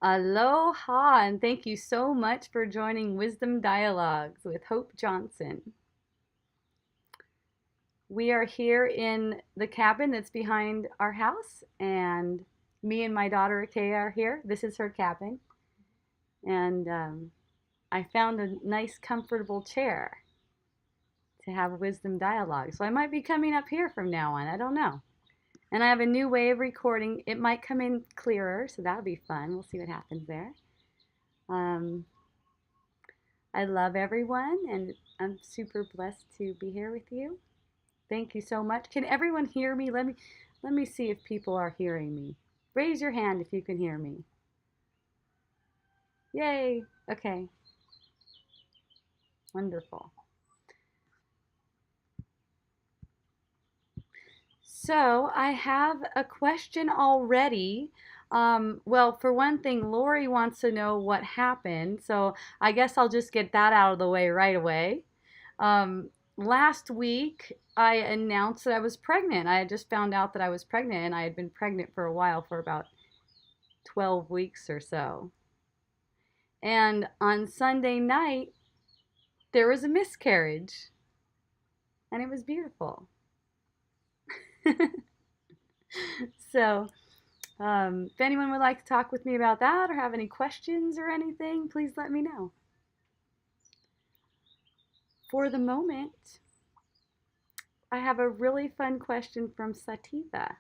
Aloha, and thank you so much for joining Wisdom Dialogues with Hope Johnson. We are here in the cabin that's behind our house, and me and my daughter Akea are here. This is her cabin, and I found a nice, comfortable chair to have Wisdom Dialogue. So I might be coming up here from now on. I don't know. And I have a new way of recording. It might come in clearer, so that'll be fun. We'll see what happens there. Um, I love everyone, and I'm super blessed to be here with you. Thank you so much. Can everyone hear me? Let me see if people are hearing me. Raise your hand if you can hear me. Yay. Okay. Wonderful. So I have a question already. Well, for one thing, Lori wants to know what happened. So I guess I'll just get that out of the way right away. Last week, I announced that I was pregnant. I had just found out that I was pregnant, and I had been pregnant for a while, for about 12 weeks or so. And on Sunday night, there was a miscarriage, and it was beautiful. So, if anyone would like to talk with me about that or have any questions or anything, please let me know. For the moment, I have a really fun question from Sativa.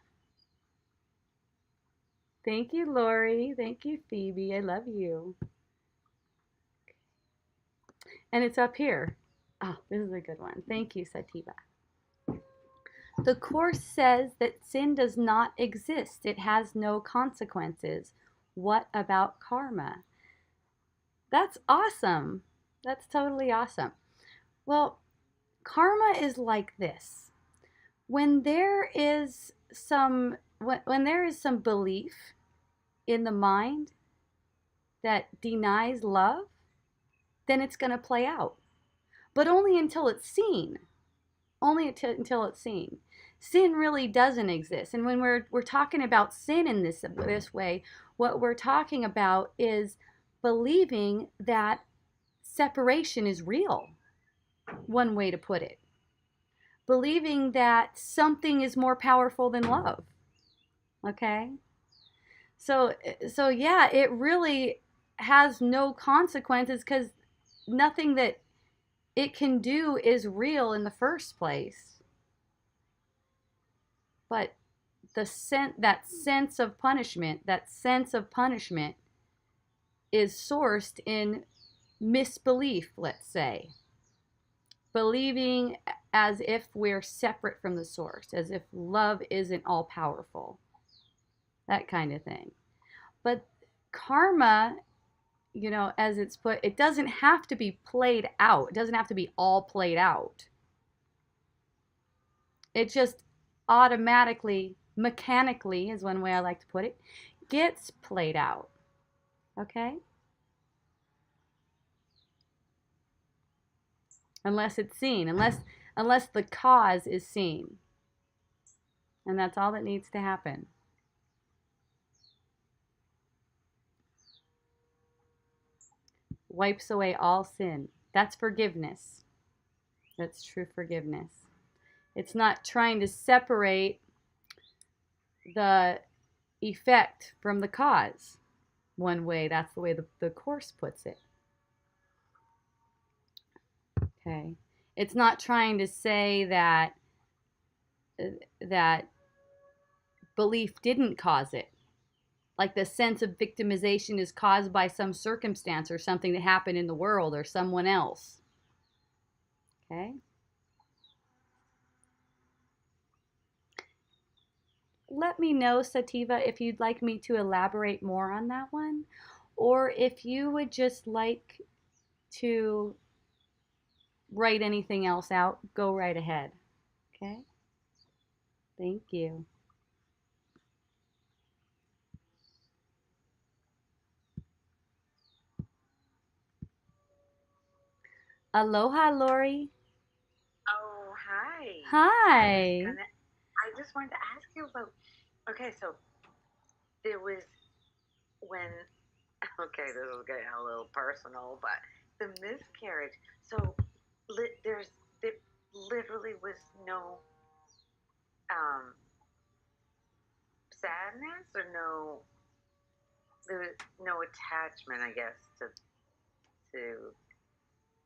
Thank you, Lori. Thank you, Phoebe. I love you. And it's up here. Oh, this is a good one. Thank you, Sativa. The Course says that sin does not exist, it has no consequences. What about karma? That's awesome. That's totally awesome. Well, karma is like this. When there is when there is some belief in the mind that denies love, then it's going to play out. But only until it's seen. Only until it's seen. Sin really doesn't exist. And when we're talking about sin in this way, what we're talking about is believing that separation is real. One way to put it. Believing that something is more powerful than love. Okay? So yeah, it really has no consequences because nothing that it can do is real in the first place. But that sense of punishment is sourced in misbelief, let's say. Believing as if we're separate from the source, as if love isn't all powerful. That kind of thing. But karma, as it's put, it doesn't have to be played out. It doesn't have to be all played out. It just automatically, mechanically, is one way I like to put it, gets played out. Okay? Unless it's seen, unless the cause is seen. And that's all that needs to happen. Wipes away all sin. That's forgiveness. That's true forgiveness. It's not trying to separate the effect from the cause. One way, that's the way the Course puts it. Okay. It's not trying to say that belief didn't cause it. Like the sense of victimization is caused by some circumstance or something that happened in the world or someone else. Okay? Let me know, Sativa, if you'd like me to elaborate more on that one, or if you would just like to write anything else out, go right ahead. Okay? Thank you. Aloha, Lori. Oh, hi. Hi. I just wanted to ask you about. Okay, so there was when Okay, this is getting a little personal, but the miscarriage. So there literally was no um sadness or no there was no attachment, I guess, to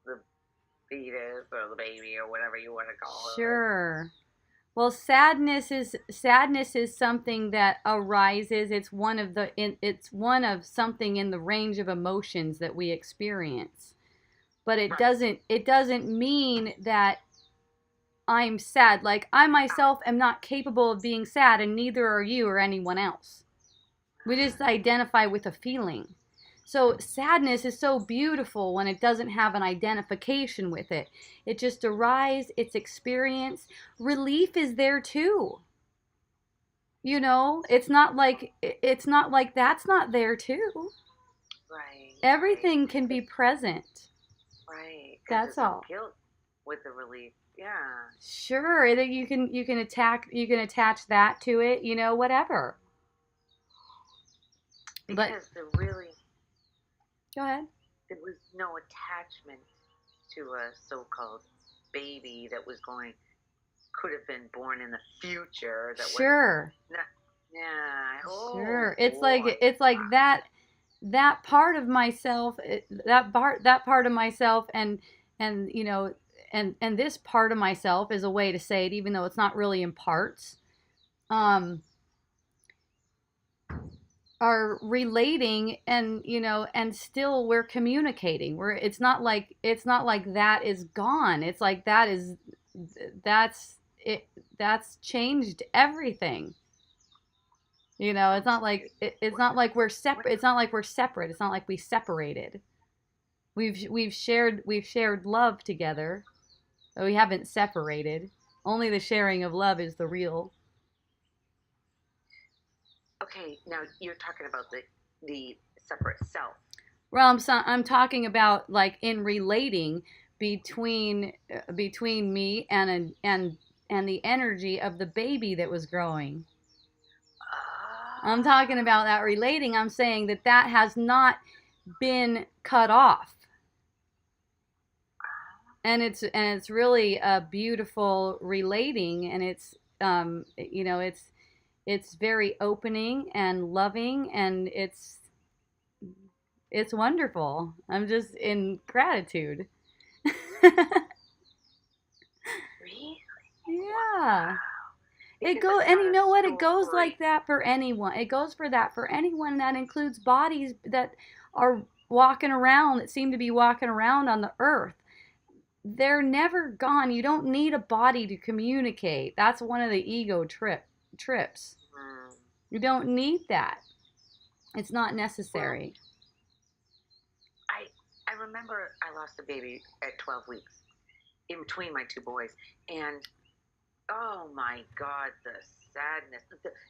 the fetus or the baby or whatever you want to call it. Sure. Well, sadness is something that arises. It's one of something in the range of emotions that we experience. But Right. it doesn't mean that I'm sad. Like I myself am not capable of being sad, and neither are you or anyone else. We just identify with a feeling. So sadness is so beautiful when it doesn't have an identification with it. It just arises, it's experience. Relief is there too. It's not like that's not there too. Right, right, Everything can be present. right. Because That's there's no all. guilt with the relief. Yeah. Sure, that you can attach that to it, whatever. But Because go ahead. there was no attachment to a so-called baby that was going could have been born in the future that was Sure. not. Yeah. Oh Sure. It's like boy. it's like that part of myself, that part of myself, and and this part of myself is a way to say it, even though it's not really in parts. Um, are relating, and still we're communicating. It's not like that is gone. It's like that's it. That's changed everything. It's not like it's What? not like we're What? separate. It's not like we're separate. It's not like we separated. We've shared love together, but we haven't separated. Only the sharing of love is the real. Okay. Now you're talking about the separate self. Well, I'm talking about like in relating between me and the energy of the baby that was growing. I'm talking Ah. about that relating. I'm saying that has not been cut off. And it's really a beautiful relating, and it's very opening and loving, and it's wonderful. I'm just in gratitude. Really? Yeah. Wow. It Because go it's and not you a know what? It goes like story. that for anyone. It goes for that for anyone. That includes bodies that are walking around, that seem to be walking around on the earth. They're never gone. You don't need a body to communicate. That's one of the ego trips. Mm. You don't need that. It's not Well, necessary. I I remember I lost a baby at 12 weeks in between my two boys, and oh my God, the sadness,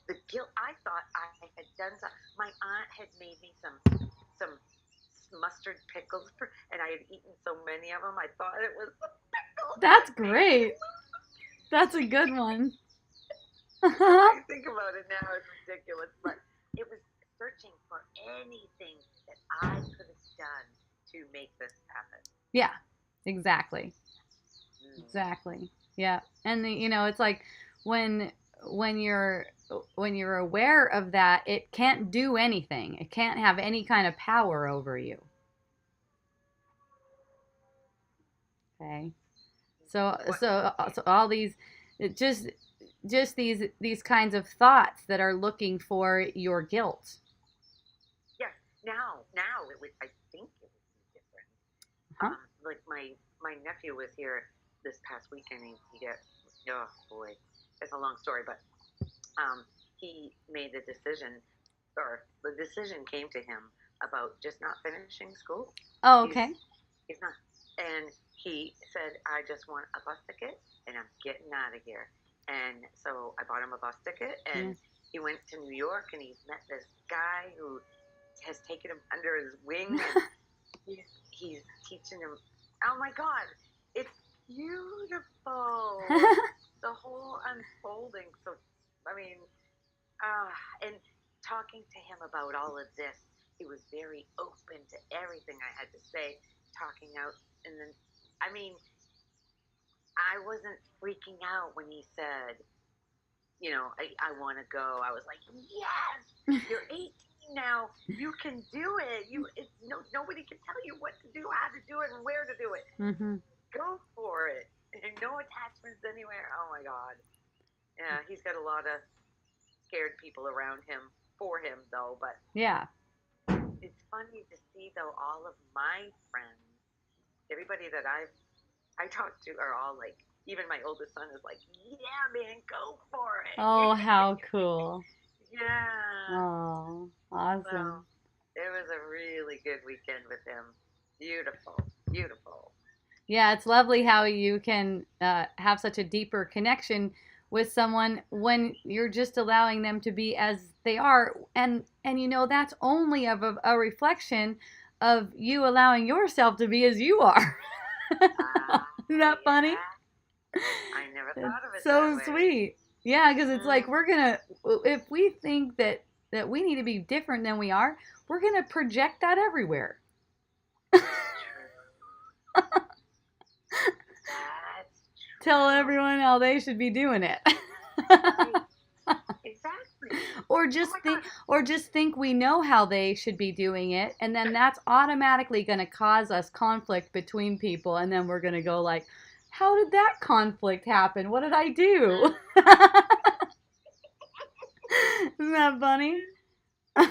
the guilt. I thought I had done something. My aunt had made me some mustard pickles, and I had eaten so many of them. I thought it was the pickles that That's made me great. lose. That's a good one. I think about it now, it's ridiculous, but it was searching for anything that I could have done to make this happen. Yeah, exactly. Mm. Exactly. Yeah. And it's like when when you're when you're aware of that, it can't do anything. It can't have any kind of power over you. Okay. So What? so so all these it just these kinds of thoughts that are looking for your guilt. Yes. Now it would. I think it would be different. Huh? Like my nephew was here this past weekend. He got, oh boy, it's a long story, but um, he made a decision, or the decision came to him about just not finishing school. Oh, He's okay. he's not, and he said, "I just want a bus ticket, and I'm getting out of here." And so I bought him a bus ticket, Yeah. and he went to New York, and he met this guy who has taken him under his wing, and he's teaching him. Oh my God, it's beautiful. The whole unfolding. So, I mean, and talking to him about all of this, he was very open to everything I had to say, talking out. And then, I mean, I wasn't freaking out when he said, I want to go. I was like, yes, you're 18 now. You can do it. Nobody can tell you what to do, how to do it, and where to do it. Mm-hmm. Go for it. And no attachments anywhere. Oh my God. Yeah, he's got a lot of scared people around him for him though. But Yeah. it's funny to see though all of my friends, everybody that I talk to are all like, even my oldest son is like, yeah, man, go for it. Oh, how cool. Yeah. Oh, So awesome. it was a really good weekend with him. Beautiful, beautiful. Yeah, it's lovely how you can have such a deeper connection with someone when you're just allowing them to be as they are, and that's only of a reflection of you allowing yourself to be as you are. Isn't that funny? Yeah. I never It's thought of it that so way. sweet. Yeah, because it's like Mm, we're gonna if we think that we need to be different than we are, we're gonna project that everywhere. that's true. That's Tell true. everyone how they should be doing it. Right. Exactly. or Oh just my think God. or just think we know how they should be doing it, and then that's automatically going to cause us conflict between people, and then we're going to go like, how did that conflict happen? What did I do? Isn't that funny? No.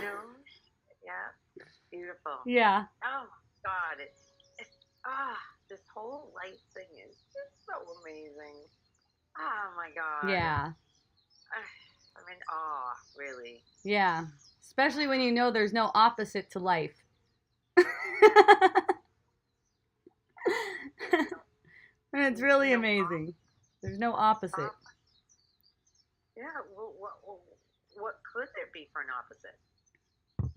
Yeah. Beautiful. Yeah. Oh my God. This whole life thing is just so amazing. Oh my God. Yeah. I'm in awe, really. Yeah. Especially when you know there's no opposite to life. And it's really No, amazing. There's no opposite. yeah. What could there be for an opposite?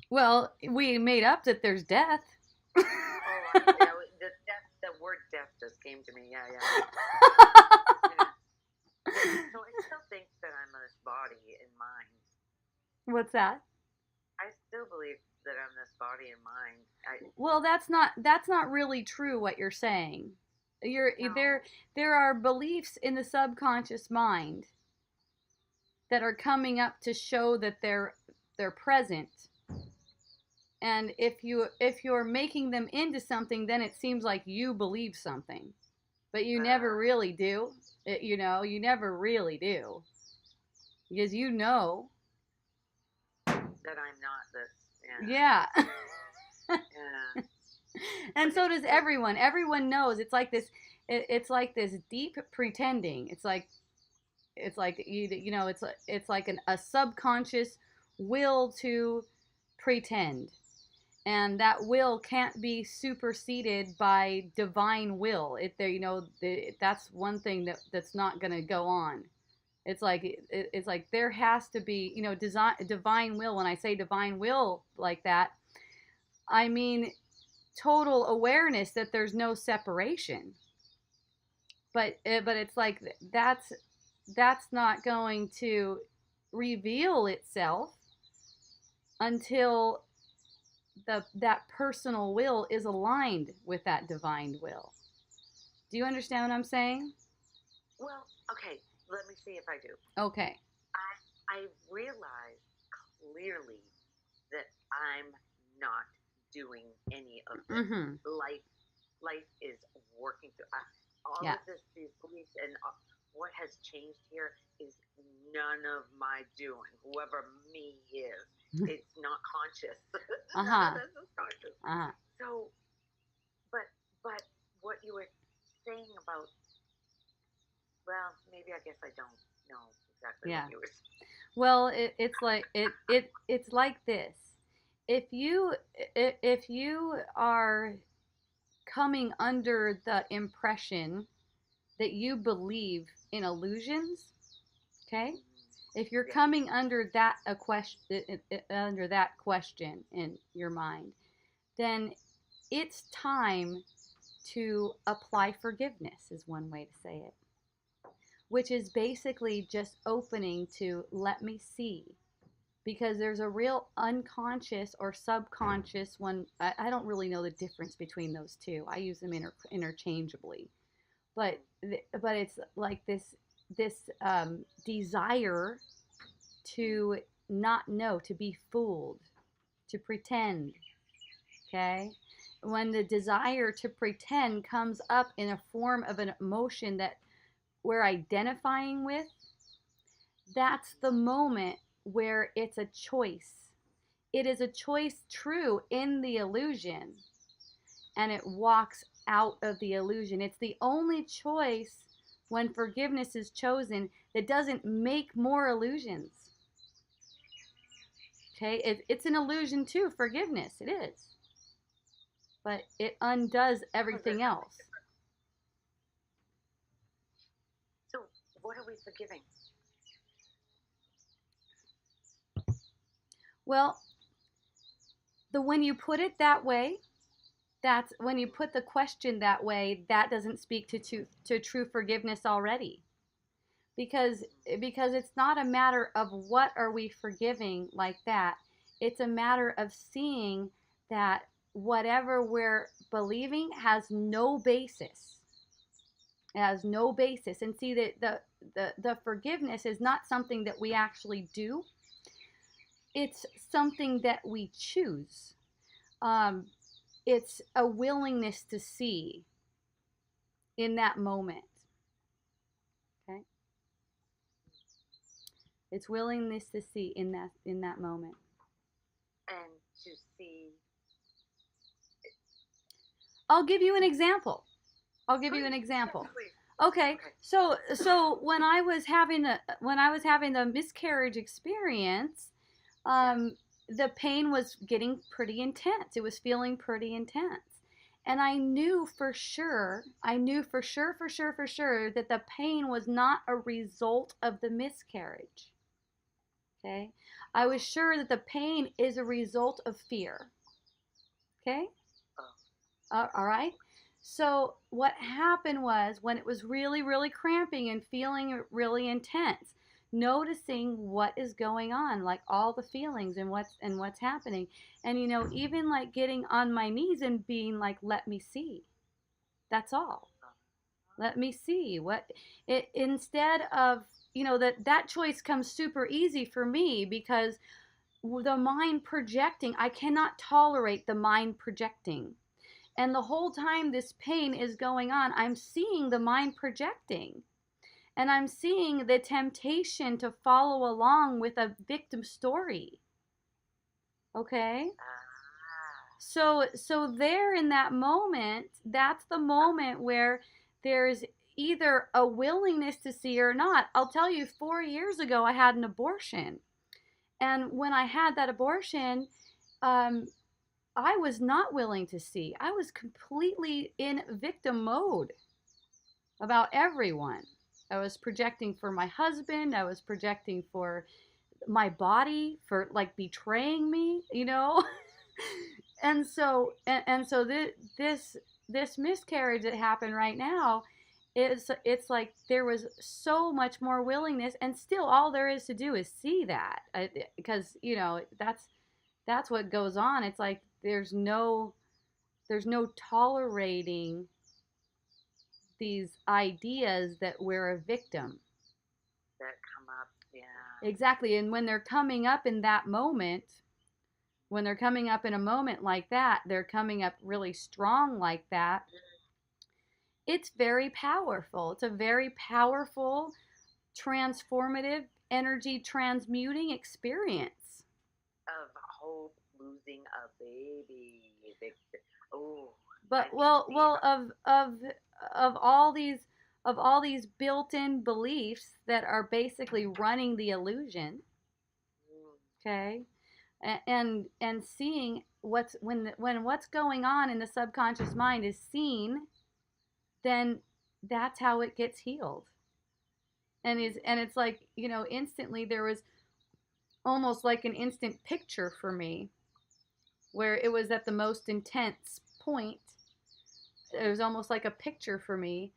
Well, we made up that there's death. Oh, yeah. The word death just came to me. Yeah, yeah. Yeah. So I still think that I'm this body and mind. What's that? I still believe that I'm this body and mind. Well, that's not really true what you're saying. You're No. there are beliefs in the subconscious mind that are coming up to show that they're present. And if you're making them into something, then it seems like you believe something. But you never Uh, really do. You never really do. Because you know. that I'm not this. Yeah. Yeah. Yeah. And But so it's does still. everyone. Everyone knows. It's like this deep pretending. It's like it's like a subconscious will to pretend. And that will can't be superseded by divine will. That's one thing that's not going to go on. It's like there has to be, divine will. When I say divine will like that, I mean total awareness that there's no separation. But it's like that's not going to reveal itself until that personal will is aligned with that divine will. Do you understand what I'm saying? Well, okay. Let me see if I do. Okay. I realize clearly that I'm not doing any of this. Mm-hmm. Life, life is working through all Yeah. of this. These beliefs and what has changed here is none of my doing. Whoever me is, it's not conscious. None of Uh-huh. this is conscious. Uh-huh. So, but but what you were saying about, well, maybe I guess I don't know exactly what Yeah. you were saying. Well, it's like this. If you are coming under the impression that you believe in illusions, okay? If you're Yes. coming under that question in your mind, then it's time to apply forgiveness, is one way to say it, which is basically just opening to let me see. because there's a real unconscious or subconscious one. I don't really know the difference between those two. I use them interchangeably, but but it's like this desire to not know, to be fooled, to pretend. Okay, when the desire to pretend comes up in a form of an emotion that we're identifying with, that's the moment where it's a choice. It is a choice true in the illusion, and it walks out of the illusion. It's the only choice when forgiveness is chosen that doesn't make more illusions. Okay, it's an illusion too, forgiveness. It is. But it undoes everything else. So, what are we forgiving? Well, when you put it that way, that's when you put the question that way, that doesn't speak to true forgiveness already. Because it's not a matter of what are we forgiving like that. It's a matter of seeing that whatever we're believing has no basis. It has no basis. And see that the forgiveness is not something that we actually do. It's something that we choose. It's a willingness to see in that moment. Okay, it's willingness to see in that moment. And to see. I'll give you an example. Okay, so when I was having the miscarriage experience, the pain was getting pretty intense. It was feeling pretty intense. And I knew for sure that the pain was not a result of the miscarriage. Okay? I was sure that the pain is a result of fear. Okay? All right? So what happened was when it was really, really cramping and feeling really intense, noticing what is going on, like all the feelings and what's happening. And even like getting on my knees and being like, let me see. That's all. Let me see what it instead of, that choice comes super easy for me because the mind projecting, I cannot tolerate the mind projecting. And the whole time this pain is going on, I'm seeing the mind projecting. And I'm seeing the temptation to follow along with a victim story. Okay? So there in that moment, that's the moment where there's either a willingness to see or not. I'll tell you, 4 years ago, I had an abortion. And when I had that abortion, I was not willing to see. I was completely in victim mode about everyone. I was projecting for my husband. I was projecting for my body for like betraying me, and so this miscarriage that happened right now it's like there was so much more willingness, and still all there is to do is see that, because that's what goes on. It's like there's no tolerating these ideas that we're a victim. That come up, yeah. Exactly. And when they're coming up in that moment, when they're coming up in a moment like that, they're coming up really strong like that. It's very powerful. It's a very powerful, transformative, energy transmuting experience. Of hope, losing a baby. Oh. But well, of all these built-in beliefs that are basically running the illusion. Okay, and seeing when what's going on in the subconscious mind is seen, then that's how it gets healed. And it's like, instantly there was almost like an instant picture for me where it was at the most intense point. It was almost like a picture for me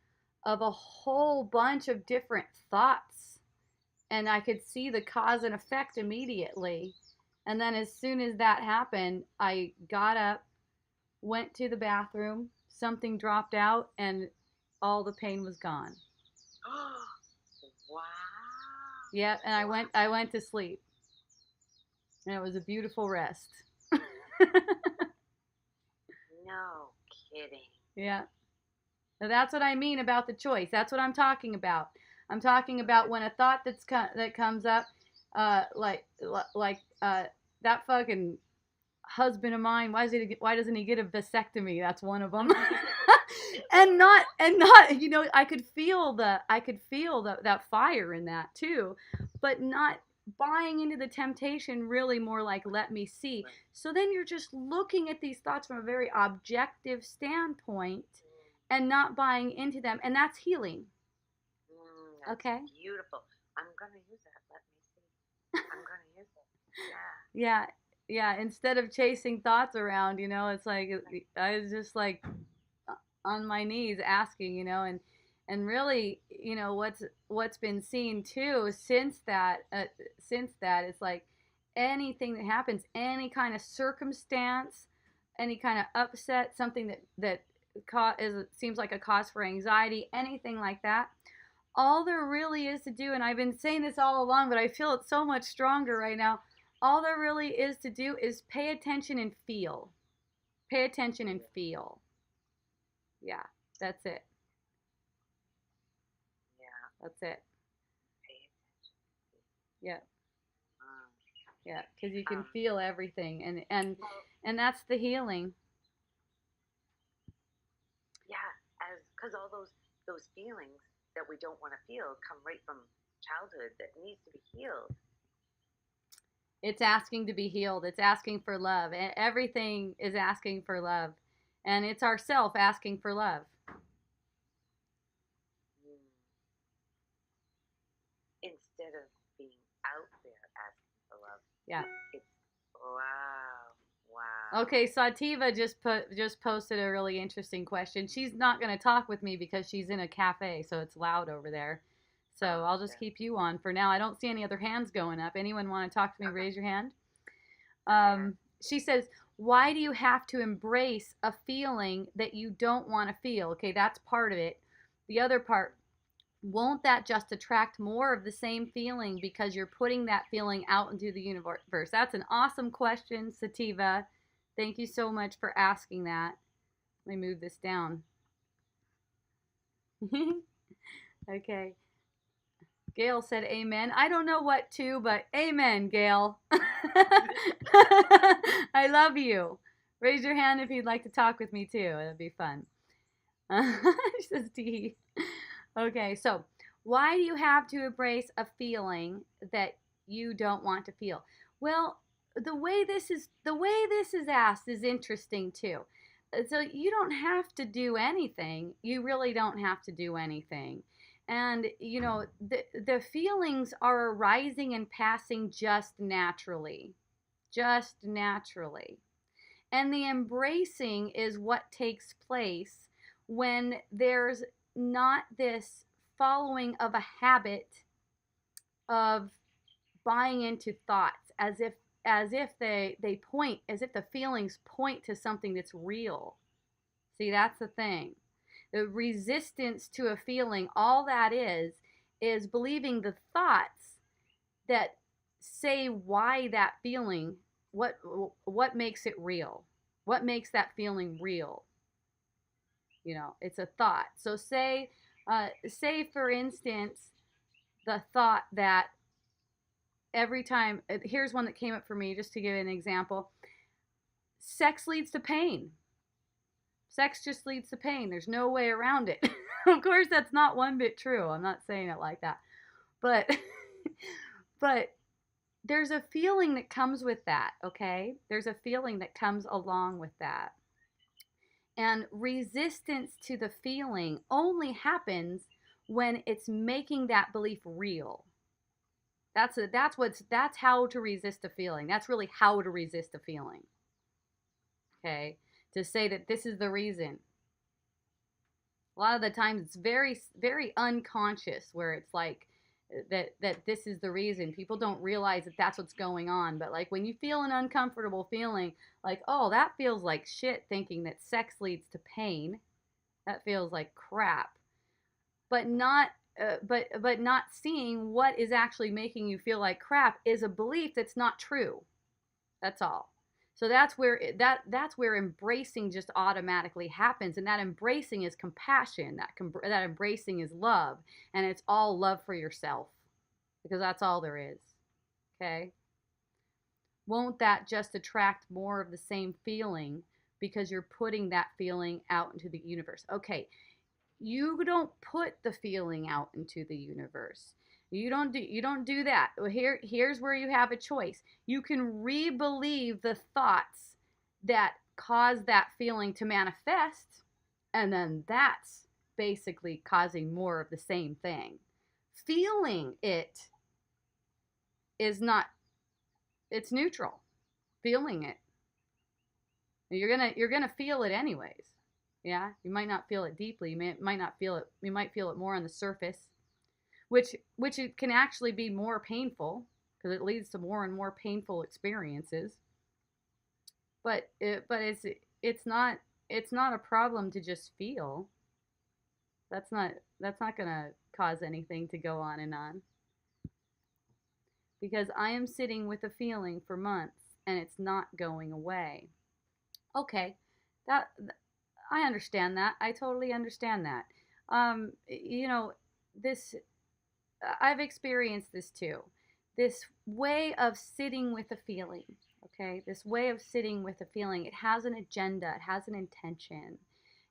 of a whole bunch of different thoughts and I could see the cause and effect immediately. And then as soon as that happened, I got up, went to the bathroom, something dropped out, and all the pain was gone. Wow. Yeah, and I went to sleep. And it was a beautiful rest. No kidding. Yeah. Now that's what I mean about the choice. That's what I'm talking about. I'm talking about when a thought that comes up, like that fucking husband of mine. Why doesn't he get a vasectomy? That's one of them. and not I could feel that fire in that too, but not buying into the temptation, really more like let me see. So then you're just looking at these thoughts from a very objective standpoint and not buying into them, and that's healing. That's Okay. beautiful. I'm gonna use that. Let me see. I'm gonna use it. Yeah. Yeah, instead of chasing thoughts around, it's like I was just like on my knees asking, and really, what's been seen too since that it's like anything that happens, any kind of circumstance, any kind of upset, something that seems like a cause for anxiety, anything like that. All there really is to do, and I've been saying this all along, but I feel it so much stronger right now. All there really is to do is pay attention and feel. Pay attention and feel. Yeah, that's it. Yeah. That's it. Pay attention. Yeah. Um, Yeah, because you can feel everything, and that's the healing. Yeah, because all those feelings that we don't want to feel come right from childhood that needs to be healed. It's asking to be healed. It's asking for love. Everything is asking for love, and it's ourself asking for love. Instead of being out there asking for love. Yeah. It's wow. Okay, Sativa just posted a really interesting question. She's not going to talk with me because she's in a cafe, so it's loud over there. So I'll just keep you on for now. I don't see any other hands going up. Anyone want to talk to me? Raise your hand. She says, why do you have to embrace a feeling that you don't want to feel? Okay, that's part of it. The other part, won't that just attract more of the same feeling because you're putting that feeling out into the universe? That's an awesome question, Sativa. Thank you so much for asking that. Let me move this down. Okay. Gail said amen. I don't know what to, but amen, Gail. I love you. Raise your hand if you'd like to talk with me too. It'd be fun. She says D. Okay, so why do you have to embrace a feeling that you don't want to feel? Well, the way this is asked is interesting too. So you don't have to do anything. You really don't have to do anything. And the feelings are arising and passing just naturally. Just naturally. And the embracing is what takes place when there's not this following of a habit of buying into thoughts as if they point, as if the feelings point to something that's real. See, that's the thing. The resistance to a feeling, all that is believing the thoughts that say why that feeling, what makes it real, what makes that feeling real. It's a thought. So say for instance the thought that every time, here's one that came up for me, just to give an example: sex leads to pain. Sex just leads to pain. There's no way around it. Of course, that's not one bit true. I'm not saying it like that. But but there's a feeling that comes with that, okay? There's a feeling that comes along with that. And resistance to the feeling only happens when it's making that belief real. That's how to resist a feeling. That's really how to resist a feeling. Okay? To say that this is the reason. A lot of the times it's very, very unconscious, where it's like that this is the reason. People don't realize that that's what's going on. But like when you feel an uncomfortable feeling, like, oh, that feels like shit, thinking that sex leads to pain. That feels like crap. But not seeing what is actually making you feel like crap is a belief that's not true. That's all. So that's where embracing just automatically happens, and that embracing is compassion. That embracing is love, and it's all love for yourself, because that's all there is. Okay? Won't that just attract more of the same feeling because you're putting that feeling out into the universe? Okay, you don't put the feeling out into the universe. You don't do that. Here's where you have a choice. You can re-believe the thoughts that cause that feeling to manifest, and then that's basically causing more of the same thing. Feeling it is not, it's neutral. Feeling it, you're gonna feel it anyways. Yeah, you might not feel it deeply. Might not feel it. You might feel it more on the surface, which it can actually be more painful because it leads to more and more painful experiences. But it's not a problem to just feel. That's not gonna cause anything to go on and on, because I am sitting with a feeling for months and it's not going away. Okay, that I understand that. I totally understand that. You know, this I've experienced this too. This way of sitting with a feeling, okay? This way of sitting with a feeling, it has an agenda, it has an intention.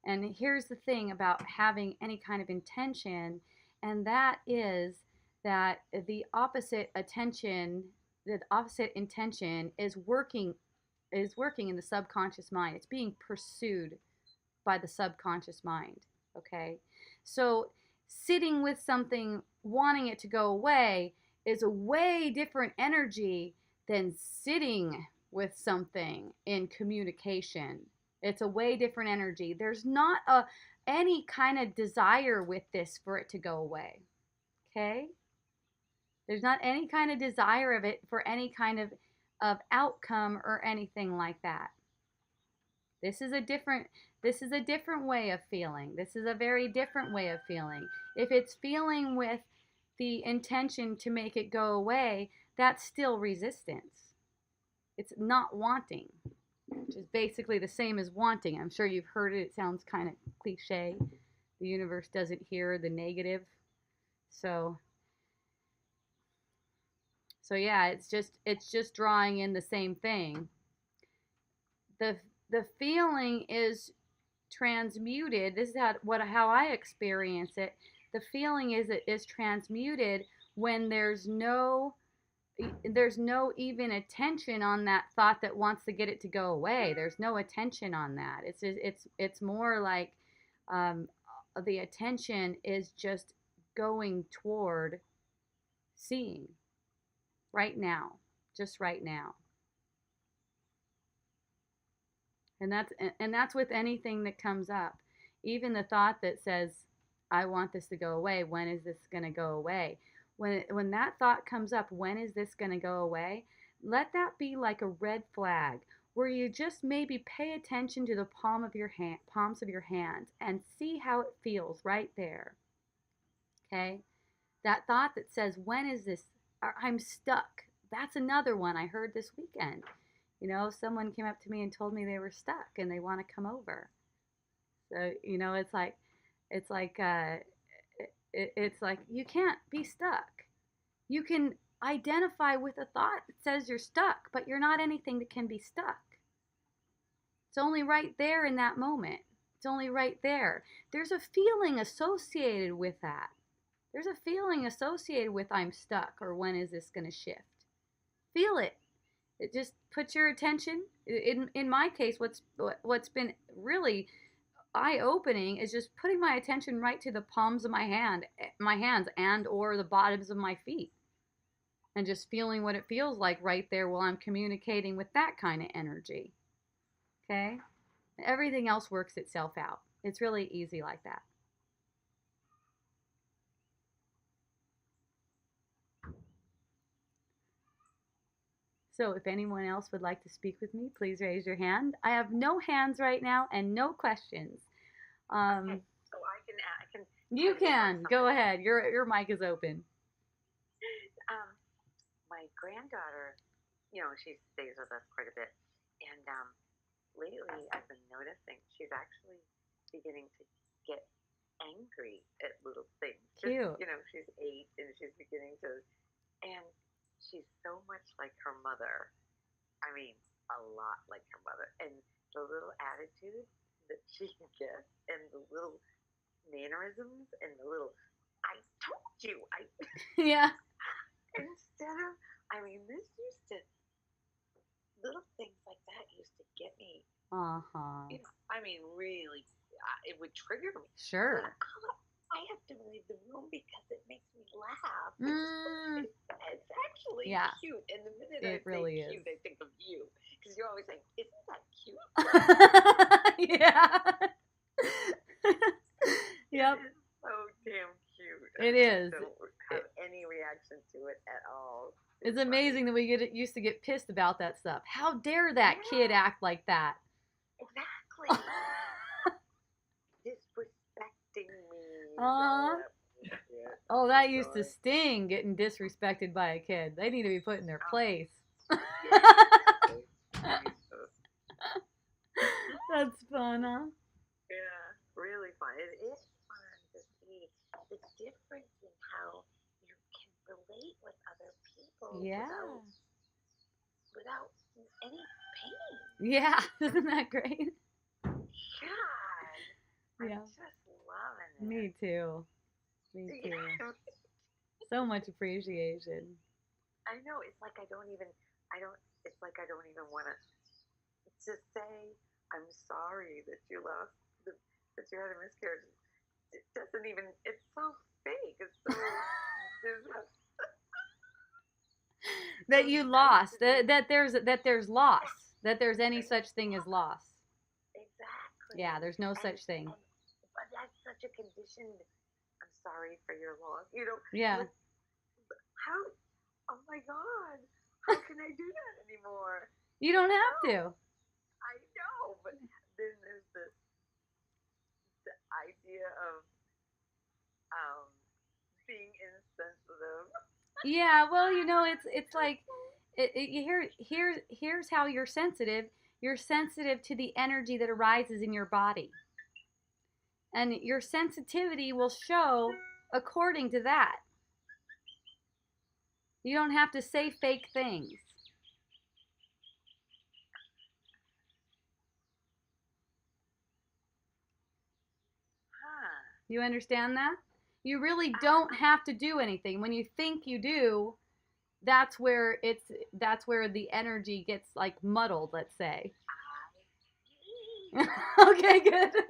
And here's the thing about having any kind of intention, and that is that the opposite intention is working in the subconscious mind. It's being pursued by the subconscious mind. Okay? So sitting with something, wanting it to go away, is a way different energy than sitting with something in communication. It's a way different energy. There's not any kind of desire with this for it to go away. Okay? There's not any kind of desire of it for any kind of outcome or anything like that. This is a different this is a different way of feeling. This is a very different way of feeling. If it's feeling with the intention to make it go away, that's still resistance. It's not wanting, which is basically the same as wanting. I'm sure you've heard it. It sounds kind of cliche. The universe doesn't hear the negative. So yeah, it's just drawing in the same thing. The feeling is transmuted. This is how I experience it. The feeling is transmuted when there's no even attention on that thought that wants to get it to go away. There's no attention on that. It's more like, um, the attention is just going toward seeing right now, just right now. And that's with anything that comes up. Even the thought that says, I want this to go away, when is this going to go away? When that thought comes up, when is this going to go away? Let that be like a red flag, where you just maybe pay attention to the palms of your hands, and see how it feels right there. Okay? That thought that says, when is this? I'm stuck. That's another one I heard this weekend. Someone came up to me and told me they were stuck and they want to come over. So, it's like it's like you can't be stuck. You can identify with a thought that says you're stuck, but you're not anything that can be stuck. It's only right there in that moment. It's only right there. There's a feeling associated with that. There's a feeling associated with I'm stuck, or when is this going to shift. Feel it. It just puts your attention. In my case, what's been really eye-opening is just putting my attention right to the palms of my hands, and or the bottoms of my feet, and just feeling what it feels like right there while I'm communicating with that kind of energy. Okay? Everything else works itself out. It's really easy like that. So if anyone else would like to speak with me, please raise your hand. I have no hands right now and no questions. Okay, so I can You tell you about can something. go ahead. Your mic is open. My granddaughter, she stays with us quite a bit, and lately I've been noticing she's actually beginning to get angry at little things. Cute. She's 8 and she's beginning to, and she's so much like her mother. I mean, a lot like her mother. And the little attitude that she gets, and the little mannerisms, and the little, I told you, Yeah. instead of, this used to, little things like that used to get me, Uh-huh. really, it would trigger me. Sure. I have to leave the room because it makes me laugh. Mm. It's actually Yeah. cute. And the minute It I really say cute, is. I think of you. Because you're always saying, isn't that cute? Yeah. Yep. It is so damn cute. It is. I don't have any reaction to it at all. It's amazing that we used to get pissed about that stuff. How dare that kid act like that? Exactly. Disrespecting me. Oh, that used to sting, getting disrespected by a kid. They need to be put in their place. That's fun, huh? Yeah, really fun. It is fun to see the difference in how you can relate with other people without any pain. Yeah, isn't that great? God, Yeah. I'm just loving it. Me too. Me too. So much appreciation. I know. It's like I don't even want to say I'm sorry that you lost, that you had a miscarriage. It doesn't even. It's so fake. It's so. That you lost. That there's loss. That there's any such thing as loss. Exactly. Yeah, there's no such thing. But that's such a conditioned. I'm sorry for your loss. Yeah. How? Oh my God! How can I do that anymore? You don't have to. I know, but then there's the idea of being insensitive. Yeah, well, it's like here's how you're sensitive. You're sensitive to the energy that arises in your body. And your sensitivity will show according to that. You don't have to say fake things. Huh. You understand that? You really don't have to do anything. When you think you do, that's where the energy gets like muddled, let's say. Okay, good. The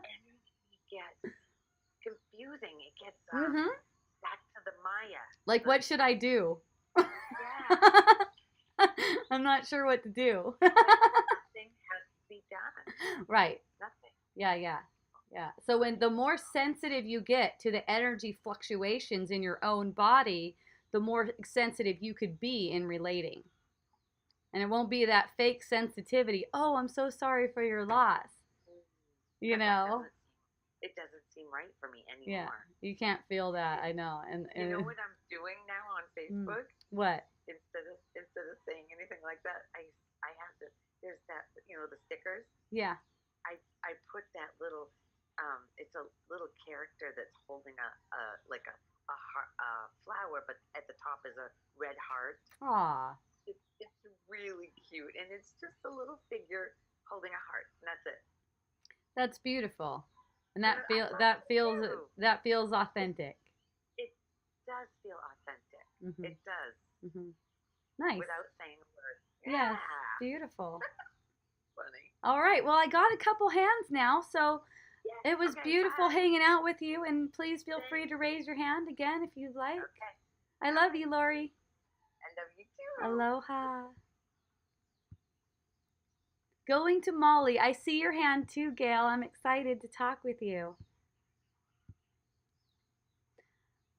energy gets confusing. It gets back to the Maya. Like, what should I do? Yeah. I'm not sure what to do. Nothing has to be done. Right. Nothing. Yeah. So when the more sensitive you get to the energy fluctuations in your own body, the more sensitive you could be in relating. And it won't be that fake sensitivity. Oh, I'm so sorry for your loss. It doesn't seem right for me anymore. Yeah, you can't feel that. I know. And you know what I'm doing now on Facebook? What? Instead of saying anything like that, I have to. There's that, the stickers. Yeah. I put that little. It's a little character that's holding a flower, but at the top is a red heart. Aw. It's really cute, and it's just a little figure holding a heart, and that's it. That's beautiful, and that feels authentic. It does feel authentic. Mm-hmm. It does. Mm-hmm. Nice. Without saying a word. Yeah. Yes, beautiful. Funny. All right. Well, I got a couple hands now, so it was beautiful hanging out with you. And please feel free to raise your hand again if you'd like. Okay. I love you, Lori. I love you too. Aloha. Going to Molly. I see your hand too, Gail. I'm excited to talk with you.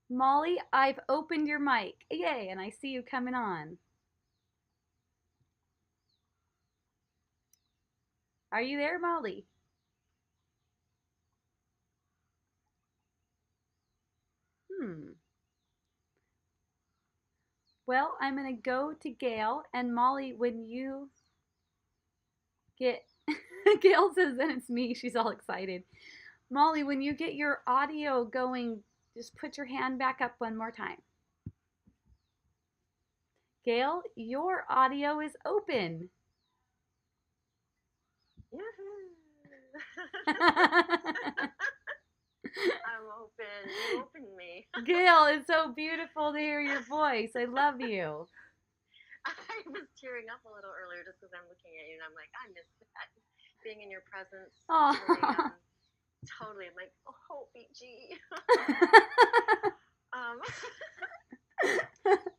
Molly, I've opened your mic. Yay, and I see you coming on. Are you there, Molly? Hmm. Well, I'm going to go to Gail. And Molly, when you get. Gail says that it's me. She's all excited. Molly, when you get your audio going, just put your hand back up one more time. Gail, your audio is open. I'm open. You opened me. Gail, it's so beautiful to hear your voice. I love you. I was tearing up a little earlier just because I'm looking at you and I'm like, I miss that. Being in your presence. Oh. Really, totally. I'm like, oh, BG. um,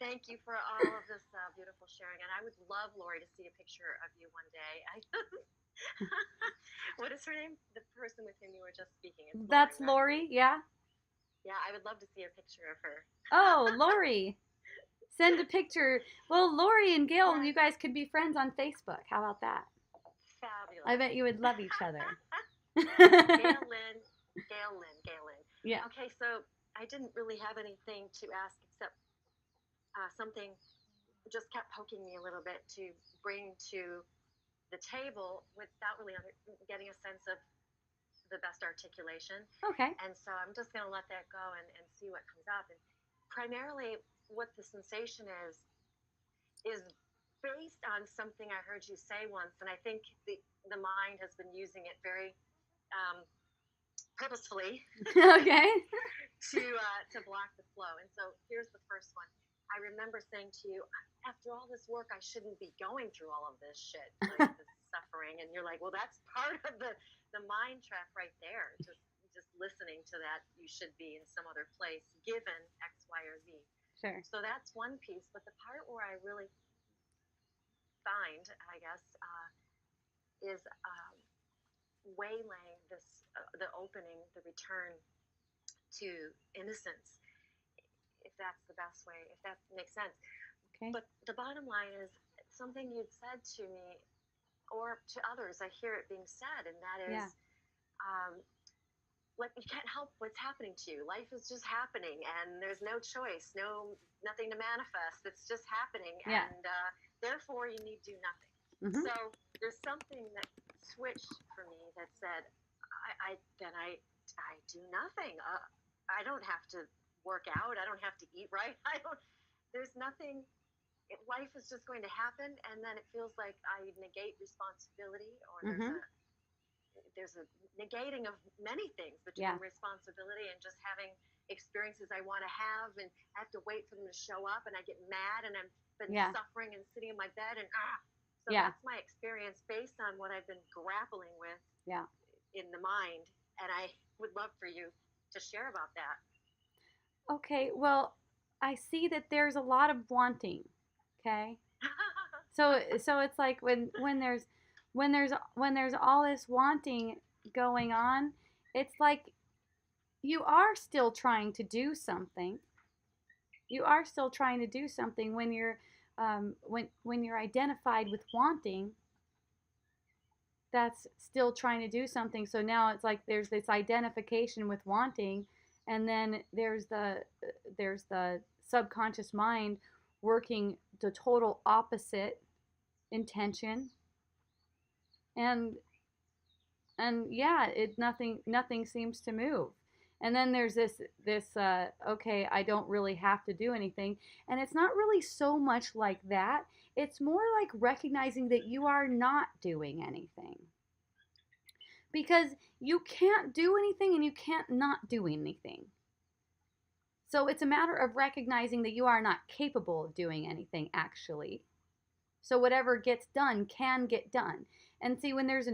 Thank you for all of this beautiful sharing. And I would love, Lori, to see a picture of you one day. What is her name? The person with whom you were just speaking. It's Lori, That's right? Lori, yeah? Yeah, I would love to see a picture of her. Oh, Lori. Send a picture. Well, Lori and Gail, Yeah. you guys could be friends on Facebook. How about that? Fabulous. I bet you would love each other. Gail Lynn. Yeah. Okay, so I didn't really have anything to ask except something just kept poking me a little bit to bring to the table without really getting a sense of the best articulation. Okay. And so I'm just going to let that go and see what comes up. And primarily, what the sensation is based on something I heard you say once, and I think the mind has been using it very purposefully. Okay. to block the flow. And so here's the first one. I remember saying to you, after all this work, I shouldn't be going through all of this shit, like this suffering. And you're like, well, that's part of the mind trap right there. Just listening to that, you should be in some other place, given X, Y, or Z. Sure. So that's one piece. But the part where I really find, I guess, is waylaying this, the opening, the return to innocence, if that's the best way, if that makes sense. Okay. But the bottom line is something you'd said to me or to others. I hear it being said, and that is, like, you can't help what's happening to you. Life is just happening, and there's no choice, nothing to manifest. It's just happening, and therefore you need do nothing. Mm-hmm. So there's something that switched for me that said, I do nothing. I don't have to work out. I don't have to eat right. There's nothing. Life is just going to happen, and then it feels like I negate responsibility, or there's a negating of many things between responsibility and just having experiences I want to have, and I have to wait for them to show up, and I get mad, and I've been suffering and sitting in my bed, and so that's my experience based on what I've been grappling with in the mind, and I would love for you to share about that. Okay, well, I see that there's a lot of wanting. Okay. So it's like when there's all this wanting going on, it's like you are still trying to do something. You are still trying to do something when you're when you're identified with wanting. That's still trying to do something. So now it's like there's this identification with wanting, and then there's the subconscious mind working the total opposite intention, and yeah, nothing seems to move. And then there's this okay, I don't really have to do anything, and it's not really so much like that. It's more like recognizing that you are not doing anything, because you can't do anything and you can't not do anything. So it's a matter of recognizing that you are not capable of doing anything, actually. So whatever gets done can get done. And see, when there's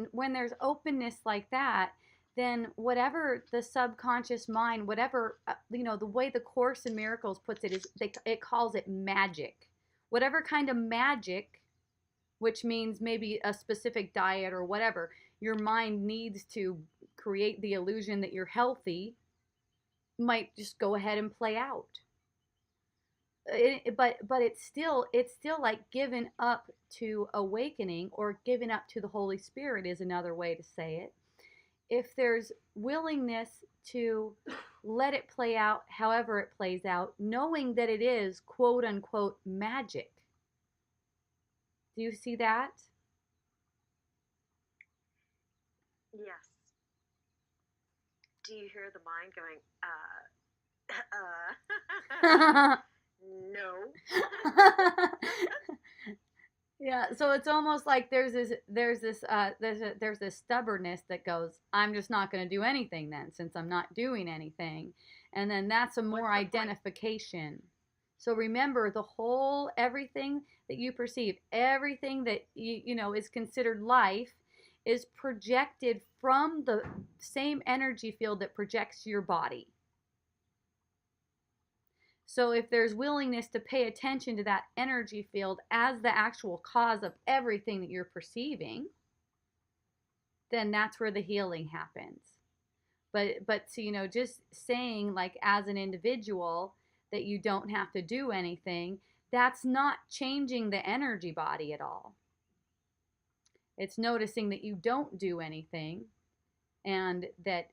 openness like that, then whatever the subconscious mind, whatever the way the Course in Miracles puts it is it calls it magic. Whatever kind of magic, which means maybe a specific diet or whatever, your mind needs to create the illusion that you're healthy. might just go ahead and play out. But it's still like given up to awakening, or given up to the Holy Spirit is another way to say it. If there's willingness to let it play out however it plays out, knowing that it is quote unquote magic. Do you see that? Yes. Do you hear the mind going, no? Yeah, so it's almost like there's this stubbornness that goes, I'm just not going to do anything then, since I'm not doing anything. And then that's a more identification. So remember, everything that you perceive, everything that you know is considered life, is projected from the same energy field that projects your body. So if there's willingness to pay attention to that energy field as the actual cause of everything that you're perceiving, then that's where the healing happens. But so, you know, just saying like as an individual that you don't have to do anything, that's not changing the energy body at all. It's noticing that you don't do anything, and that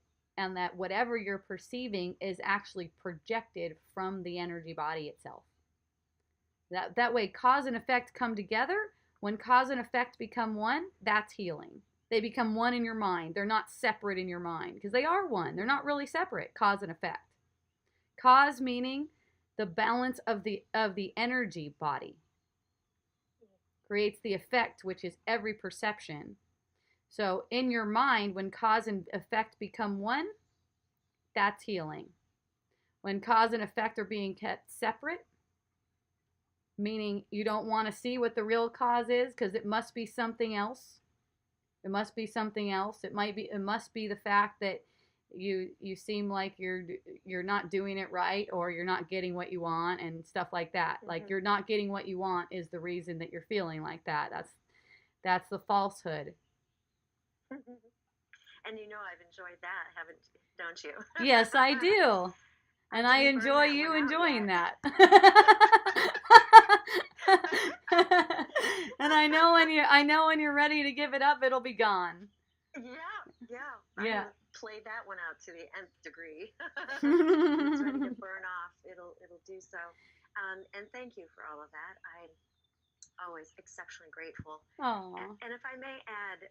whatever you're perceiving is actually projected from the energy body itself. That way cause and effect come together. When cause and effect become one, that's healing. They become one in your mind. They're not separate in your mind, because they are one. They're not really separate, cause and effect. Cause meaning the balance of the energy body creates the effect, which is every perception. So in your mind, when cause and effect become one, that's healing. When cause and effect are being kept separate, meaning you don't want to see what the real cause is because it must be something else. It must be something else. It must be the fact that you seem like you're not doing it right, or you're not getting what you want, and stuff like that. Mm-hmm. Like you're not getting what you want is the reason that you're feeling like that. That's the falsehood. And you know I've enjoyed that, don't you? Yes, I do. And I enjoy you enjoying that. And I know when you're ready to give it up, it'll be gone. Yeah. Play that one out to the nth degree. It's ready to burn off. It'll do so. And thank you for all of that. I'm always exceptionally grateful. And if I may add,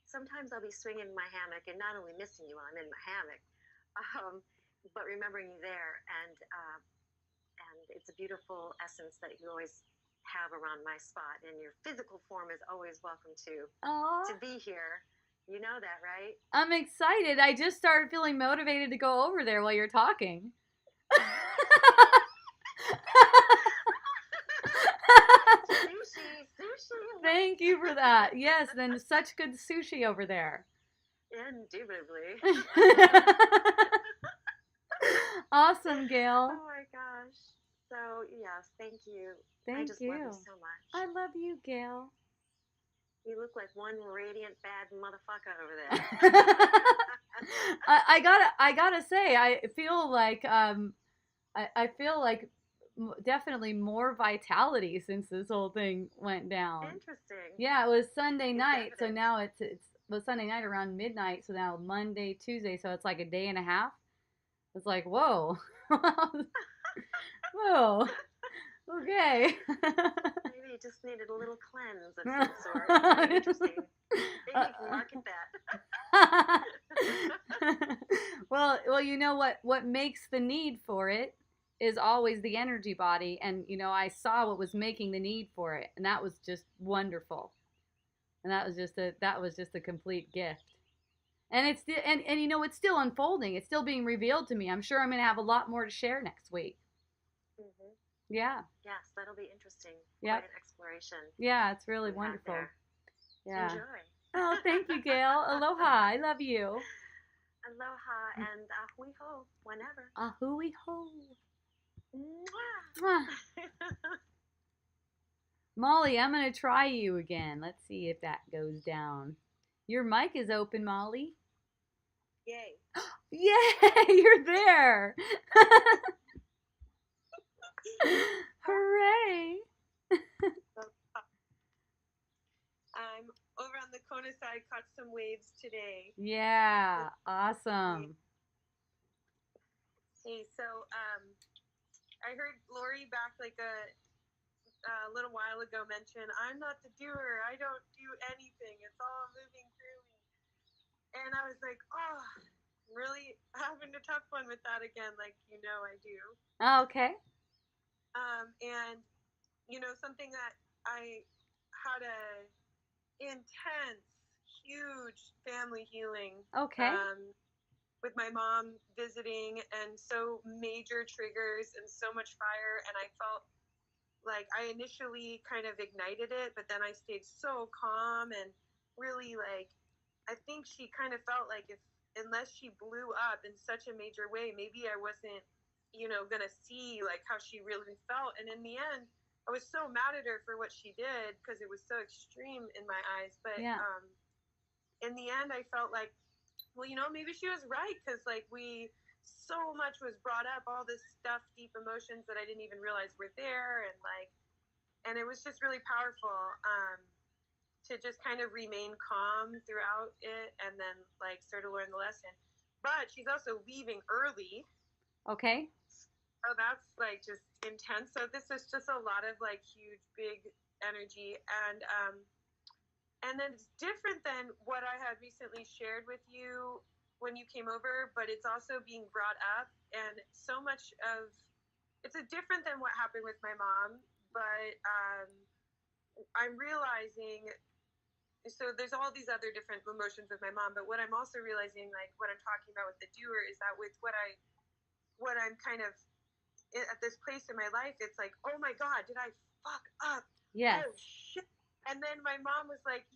sometimes I'll be swinging in my hammock and not only missing you while I'm in my hammock, but remembering you there, and it's a beautiful essence that you always have around my spot, and your physical form is always welcome to be here. You know that, right? I'm excited. I just started feeling motivated to go over there while you're talking. Sushi. Thank you for that. Yes, then such good sushi over there. Indubitably. Awesome, Gail. Oh my gosh. So, yes, thank you. I just love you so much. I love you, Gail. You look like one radiant bad motherfucker over there. I gotta say, I feel like definitely more vitality since this whole thing went down. Interesting. Yeah, it was Sunday night, so now it was Sunday night around midnight, so now Monday, Tuesday, so it's like a day and a half. It's like, whoa. Whoa. Okay. Maybe you just needed a little cleanse of some sort. Interesting. Maybe you can market that. Well, you know what makes the need for it is always the energy body, and you know, I saw what was making the need for it, and that was just wonderful. And that was just a complete gift. And it's and you know, it's still unfolding. It's still being revealed to me. I'm sure I'm going to have a lot more to share next week. Mm-hmm. Yeah. Yes, that'll be interesting. Yeah. Quite an exploration. Yeah, it's really wonderful. Yeah. Enjoy. Oh, thank you, Gail. Aloha. I love you. Aloha and ahui ho whenever. Ahui ho. Mwah. Molly, I'm going to try you again. Let's see if that goes down. Your mic is open, Molly. Yay. Yay, you're there. Hooray. I'm over on the Kona side, caught some waves today. Yeah, awesome. Hey, so I heard Lori back like a little while ago mention, I'm not the doer. I don't do anything. It's all moving through me. And I was like, oh, really having a tough one with that again, like I do. Okay. And something that I had a intense, huge family healing. Okay. With my mom visiting, and so major triggers and so much fire, and I felt like I initially kind of ignited it, but then I stayed so calm and really like I think she kind of felt like if unless she blew up in such a major way, maybe I wasn't gonna see like how she really felt. And in the end, I was so mad at her for what she did because it was so extreme in my eyes. But yeah. In the end, I felt like, well, maybe she was right, because like so much was brought up, all this stuff, deep emotions that I didn't even realize were there, and it was just really powerful to just kind of remain calm throughout it, and then like sort of learn the lesson. But she's also leaving early. Okay. So that's like just intense. So this is just a lot of like huge, big energy, and then it's different than what I had recently shared with you when you came over, but it's also being brought up, and so much of it's different than what happened with my mom, but I'm realizing, so there's all these other different emotions with my mom, but what I'm also realizing, like what I'm talking about with the doer, is that with what I'm kind of at this place in my life, it's like, oh my God, did I fuck up? Yes. Oh shit. And then my mom was like,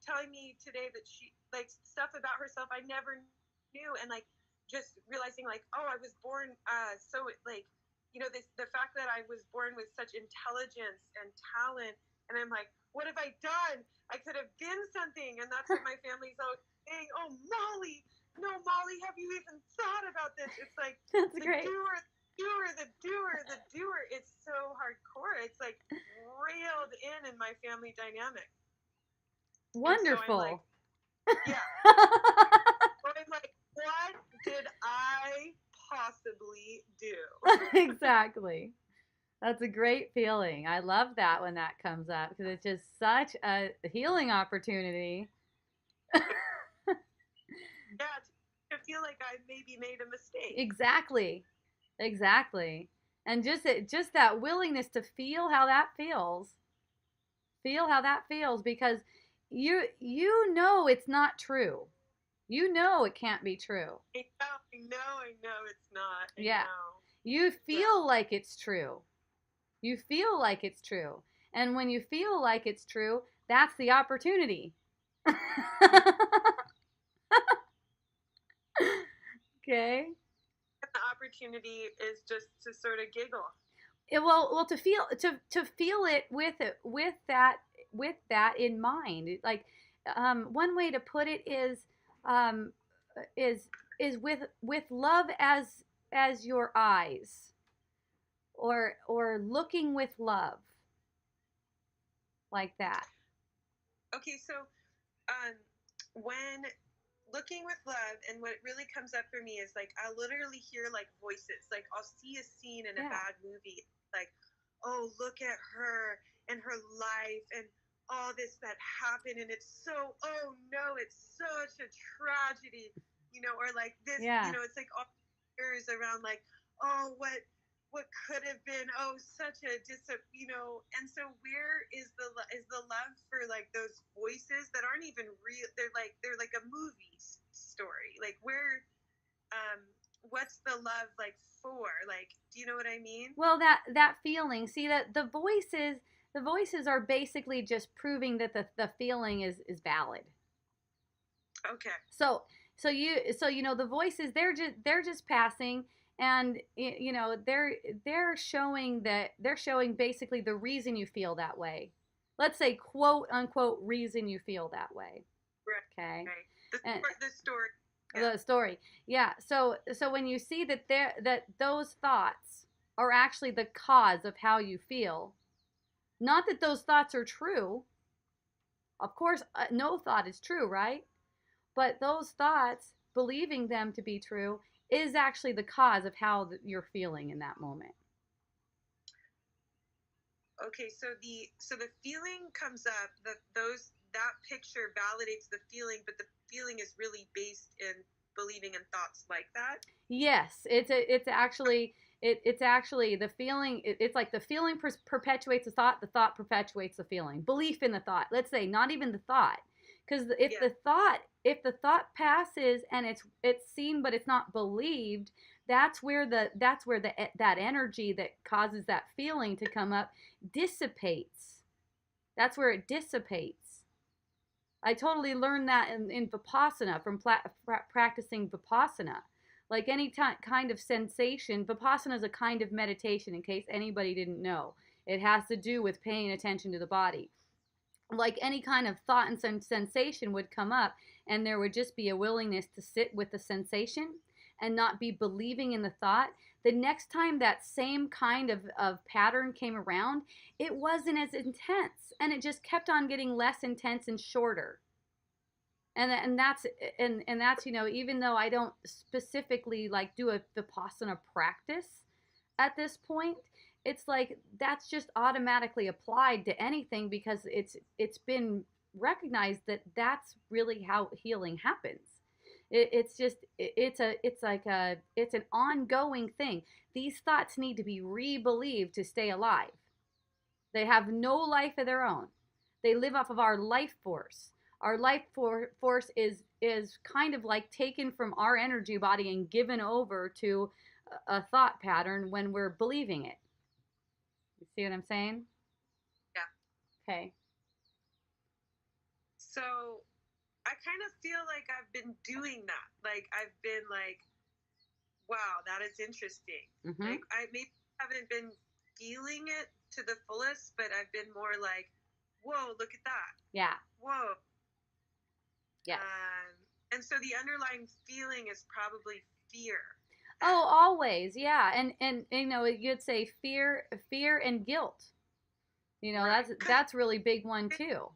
telling me today that she like stuff about herself I never knew, and like just realizing like, oh, I was born so like, the fact that I was born with such intelligence and talent, and I'm like, what have I done? I could have been something. And that's what my family's always saying. Oh, Molly, no, Molly, have you even thought about this? It's like that's the great. the doer. It's so hardcore. It's like railed in my family dynamic. Wonderful. So I'm like, yeah. So I'm like, what did I possibly do? Exactly. That's a great feeling. I love that when that comes up, because it's just such a healing opportunity. Yeah, to feel like I maybe made a mistake. Exactly. And just that willingness to feel how that feels. Feel how that feels, because you know it's not true. You know it can't be true. I know it's not. Yeah. Know. You feel like it's true. You feel like it's true. And when you feel like it's true, that's the opportunity. Okay. The opportunity is just to sort of giggle. Well, to feel it with that in mind. Like, one way to put it um, is with love as your eyes, or looking with love, like that. Okay, so when looking with love, and what really comes up for me is like I'll literally hear like voices. Like I'll see a scene in a bad movie, like, oh, look at her and her life and all this that happened, and it's so, oh no, it's such a tragedy, or like this, it's like all years around like, oh, what could have been, oh, such a and so where is the love for like those voices that aren't even real? They're like a movie story. Like where what's the love like for? Like, do you know what I mean? Well, that feeling, see, that the voices are basically just proving that the feeling is valid. Okay. So the voices, they're just passing, and they're showing basically the reason you feel that way. Let's say, quote unquote, reason you feel that way. Right. Okay. Right. The story. The story. Yeah. So when you see that those thoughts are actually the cause of how you feel, not that those thoughts are true. Of course, no thought is true, right? But those thoughts, believing them to be true, is actually the cause of how you're feeling in that moment. Okay, so the feeling comes up, that picture validates the feeling, but the feeling is really based in believing in thoughts like that. Yes, it's actually it's actually the feeling. It's like the feeling perpetuates the thought perpetuates the feeling. Belief in the thought. Let's say not even the thought, because if the thought passes and it's seen but it's not believed, that's where that energy that causes that feeling to come up dissipates. That's where it dissipates. I totally learned that in Vipassana from practicing Vipassana. Like any kind of sensation, Vipassana is a kind of meditation, in case anybody didn't know. It has to do with paying attention to the body. Like any kind of thought and sensation would come up, and there would just be a willingness to sit with the sensation and not be believing in the thought. The next time that same kind of pattern came around, it wasn't as intense, and it just kept on getting less intense and shorter. And that's even though I don't specifically like do a Vipassana practice at this point, it's like that's just automatically applied to anything, because it's been recognized that that's really how healing happens. It's an ongoing thing. These thoughts need to be re-believed to stay alive. They have no life of their own. They live off of our life force. Our life force is kind of like taken from our energy body and given over to a thought pattern when we're believing it. You see what I'm saying? Yeah. Okay. So I kind of feel like I've been doing that. Like I've been like, wow, that is interesting. Mm-hmm. Like I maybe haven't been feeling it to the fullest, but I've been more like, whoa, look at that. Yeah. Whoa. Yes. And so the underlying feeling is probably fear. Oh, always. Yeah. And you'd say fear and guilt. Right. That's really big one too.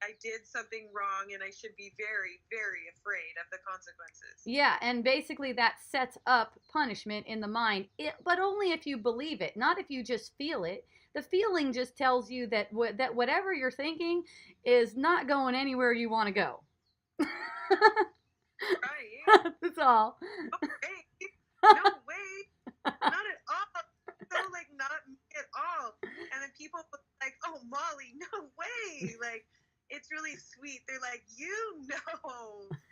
I did something wrong and I should be very, very afraid of the consequences. Yeah, and basically that sets up punishment in the mind, but only if you believe it, not if you just feel it. The feeling just tells you that whatever you're thinking is not going anywhere you want to go. Right. That's all. Okay. No way. Not at all. So like not me at all. And then people like, oh Molly, no way. Like it's really sweet. They're like,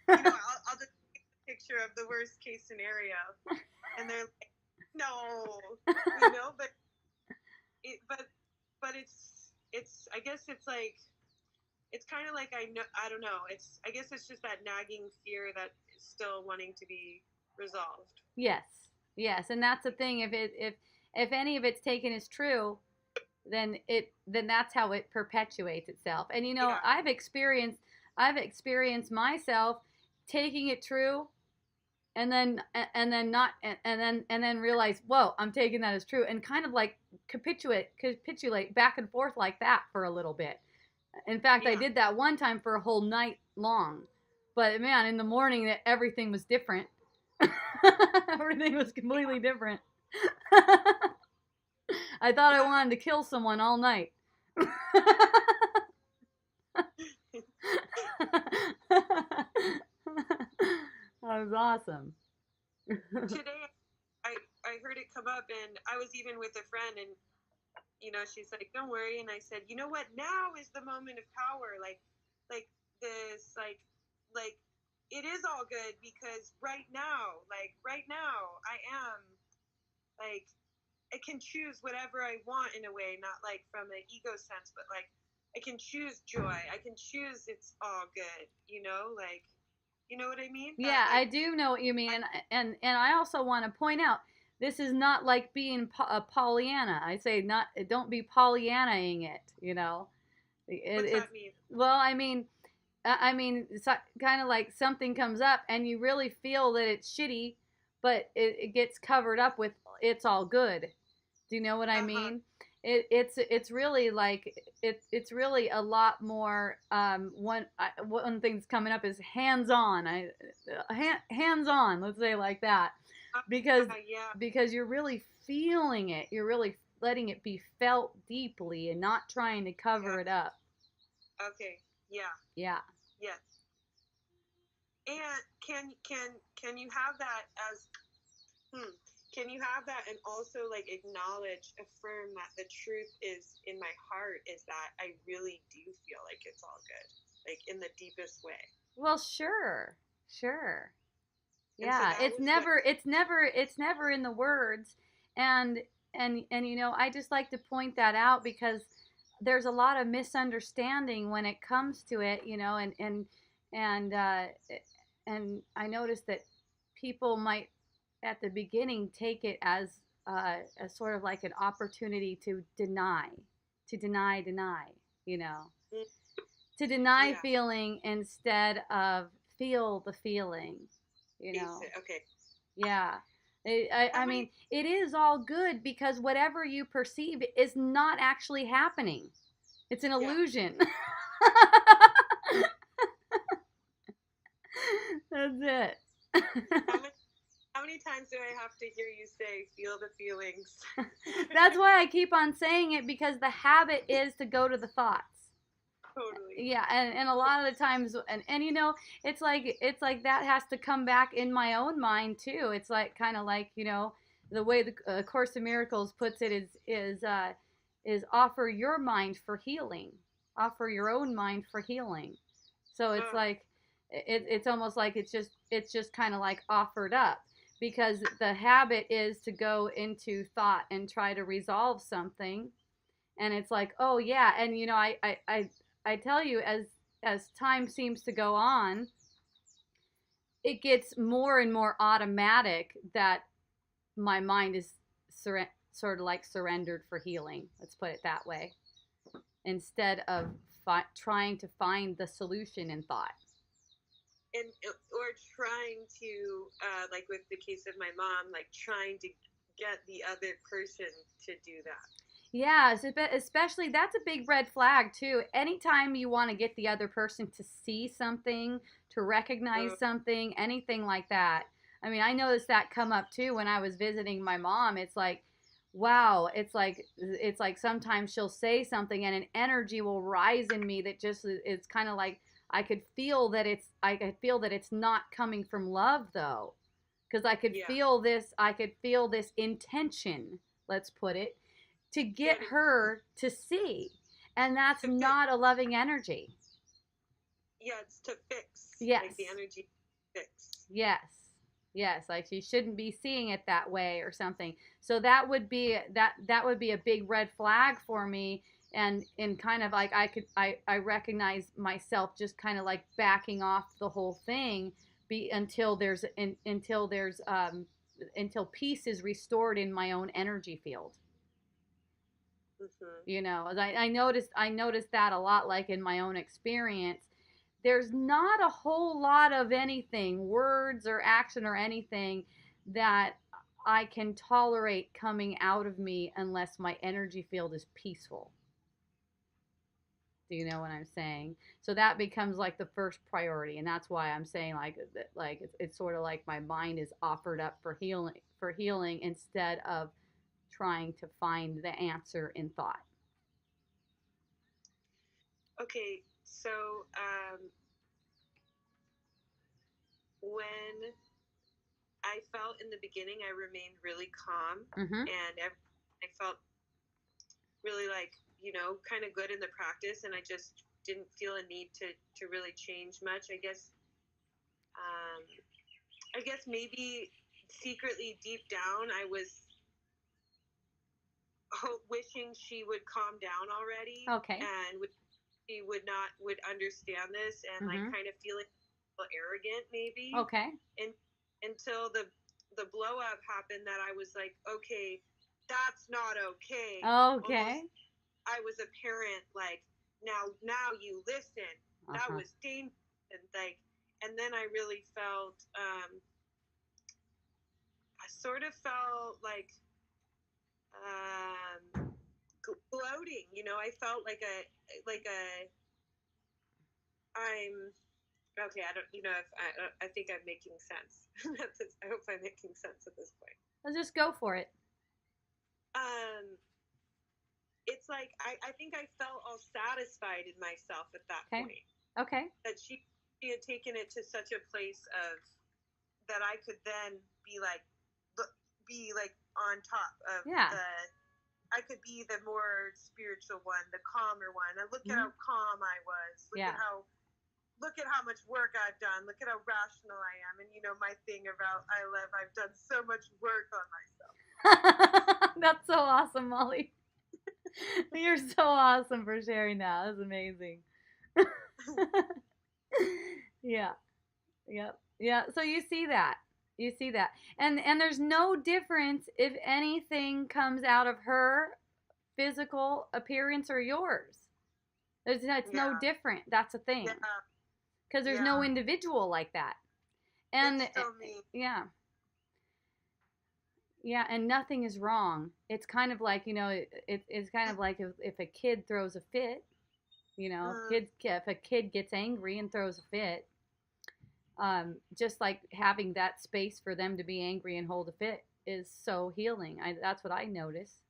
I'll just take a picture of the worst case scenario, and they're like, no, but it's I guess it's like it's kind of like I don't know. I guess it's just that nagging fear that is still wanting to be resolved. Yes, and that's the thing. If any of it's taken as true, then that's how it perpetuates itself. And Yeah. I've experienced myself taking it true, and then not and then realize, whoa, I'm taking that as true, and kind of like capitulate back and forth like that for a little bit. In fact, yeah. I did that one time for a whole night long. But man, in the morning everything was different. Everything was completely different. I thought I wanted to kill someone all night. That was awesome. Today, I heard it come up, and I was even with a friend, and she's like, "Don't worry," and I said, "You know what? Now is the moment of power. Like this, like it is all good because right now, I am like." I can choose whatever I want in a way, not like from an ego sense, but like I can choose joy. I can choose it's all good, like, you know what I mean? Yeah, I do know what you mean. And I also want to point out, this is not like being a Pollyanna. I say don't be Pollyannaing it, What's that mean? Well, I mean, I mean, it's kind of like something comes up and you really feel that it's shitty, but it gets covered up with it's all good. Do you know what I mean? It's really like it's really a lot more. One thing's coming up is hands on. Hands on. Let's say like that, because Yeah. because you're really feeling it. You're really letting it be felt deeply and not trying to cover it up. Okay. Yeah. Yeah. Yes. And can you have that as can you have that and also like acknowledge, affirm that the truth is in my heart is that I really do feel like it's all good, like in the deepest way. Well, sure. Sure. And so Yeah, that was what. it's never in the words, and and I just like to point that out because there's a lot of misunderstanding when it comes to it, and and I noticed that people might at the beginning take it as sort of like an opportunity to deny, you know, Mm, to deny yeah. feeling instead of feel the feeling, you know. Okay. Yeah. I mean, it is all good because whatever you perceive is not actually happening. It's an Yeah. illusion. That's it. How many times do I have to hear you say, feel the feelings? That's why I keep on saying it because the habit is to go to the thoughts. Totally. Yeah, and a lot of the times and it's like that has to come back in my own mind too. It's like kind of like, the way the Course of Miracles puts it is offer your mind for healing. Offer your own mind for healing. So it's like it's almost like it's just kind of like offered up because the habit is to go into thought and try to resolve something, and it's like, oh yeah, and I tell you, as time seems to go on, it gets more and more automatic that my mind is sort of like surrendered for healing. Let's put it that way, instead of trying to find the solution in thought. And or trying to like with the case of my mom, like trying to get the other person to do that. Yeah, especially that's a big red flag too. Anytime you want to get the other person to see something, to recognize something, anything like that. I mean, I noticed that come up too when I was visiting my mom. It's like, wow, it's like sometimes she'll say something and an energy will rise in me that just it's kind of like I could feel that it's not coming from love though. Because I could feel this intention, let's put it, to get her to see. And that's not a loving energy. Yeah, it's to fix. Yes. Like the energy fix. Yes. Yes, like she shouldn't be seeing it that way or something. So that would be a big red flag for me, and kind of like I recognize myself just kind of like backing off the whole thing until peace is restored in my own energy field. Mm-hmm. I noticed that a lot, like in my own experience. There's not a whole lot of anything, words or action or anything, that I can tolerate coming out of me unless my energy field is peaceful. Do you know what I'm saying? So that becomes like the first priority, and that's why I'm saying like it's sort of like my mind is offered up for healing instead of trying to find the answer in thought. Okay, so when I felt in the beginning, I remained really calm, and I felt really like kind of good in the practice, and I just didn't feel a need to really change much. I guess maybe secretly deep down, I was wishing she would calm down already. Okay. And she would understand this, and like kind of feeling a little arrogant maybe. Okay. And until the blow up happened, that I was like, okay, that's not okay. Okay. Almost, I was a parent, like now you listen. That was dangerous. And then I really felt, I sort of felt like gloating. I felt like I'm okay. I don't, if I think I'm making sense. I hope I'm making sense at this point. Let's just go for it. It's like I think I felt all satisfied in myself at that point. Okay. That she had taken it to such a place of that I could then be like on top of I could be the more spiritual one, the calmer one. And look at how calm I was. Look at how much work I've done. Look at how rational I am. And my thing about I've done so much work on myself. That's so awesome, Molly. You're so awesome for sharing that. That's amazing. Yeah. Yep. Yeah. So you see that. And there's no difference if anything comes out of her physical appearance or yours. It's no different. That's a thing. Because there's no individual like that. And yeah. Yeah, and nothing is wrong. It's kind of like, it's kind of like if a kid throws a fit, if a kid gets angry and throws a fit, just like having that space for them to be angry and hold a fit is so healing. That's what I notice.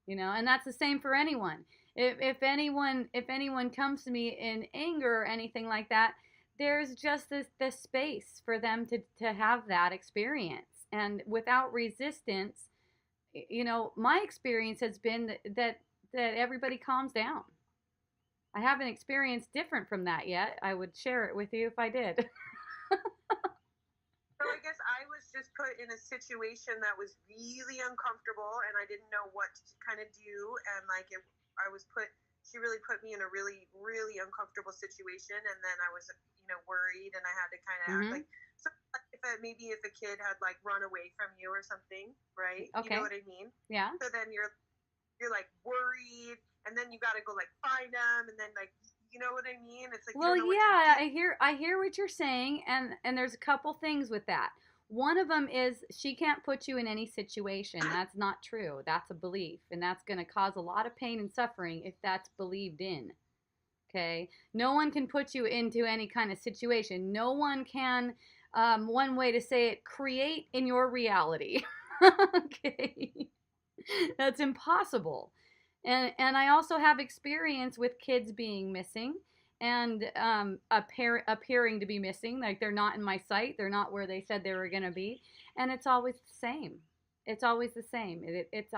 And that's the same for anyone. If anyone comes to me in anger or anything like that, there's just this space for them to have that experience. And without resistance, my experience has been that everybody calms down. I haven't experienced different from that yet. I would share it with you if I did. So I guess I was just put in a situation that was really uncomfortable, and I didn't know what to kind of do. And she really put me in a really, really uncomfortable situation. And then I was, worried, and I had to kind of act like, so maybe if a kid had like run away from you or something, right? Okay. You know what I mean? Yeah. So then you're like worried, and then you got to go like find them, and then like, you know what I mean? It's like, well, yeah, I hear what you're saying, and there's a couple things with that. One of them is she can't put you in any situation. That's not true. That's a belief, and that's going to cause a lot of pain and suffering if that's believed in. Okay? No one can put you into any kind of situation. No one can, one way to say it, create in your reality. Okay? That's impossible. And I also have experience with kids being missing and appearing to be missing. Like they're not in my sight. They're not where they said they were going to be. And it's always the same. It's always the same. It's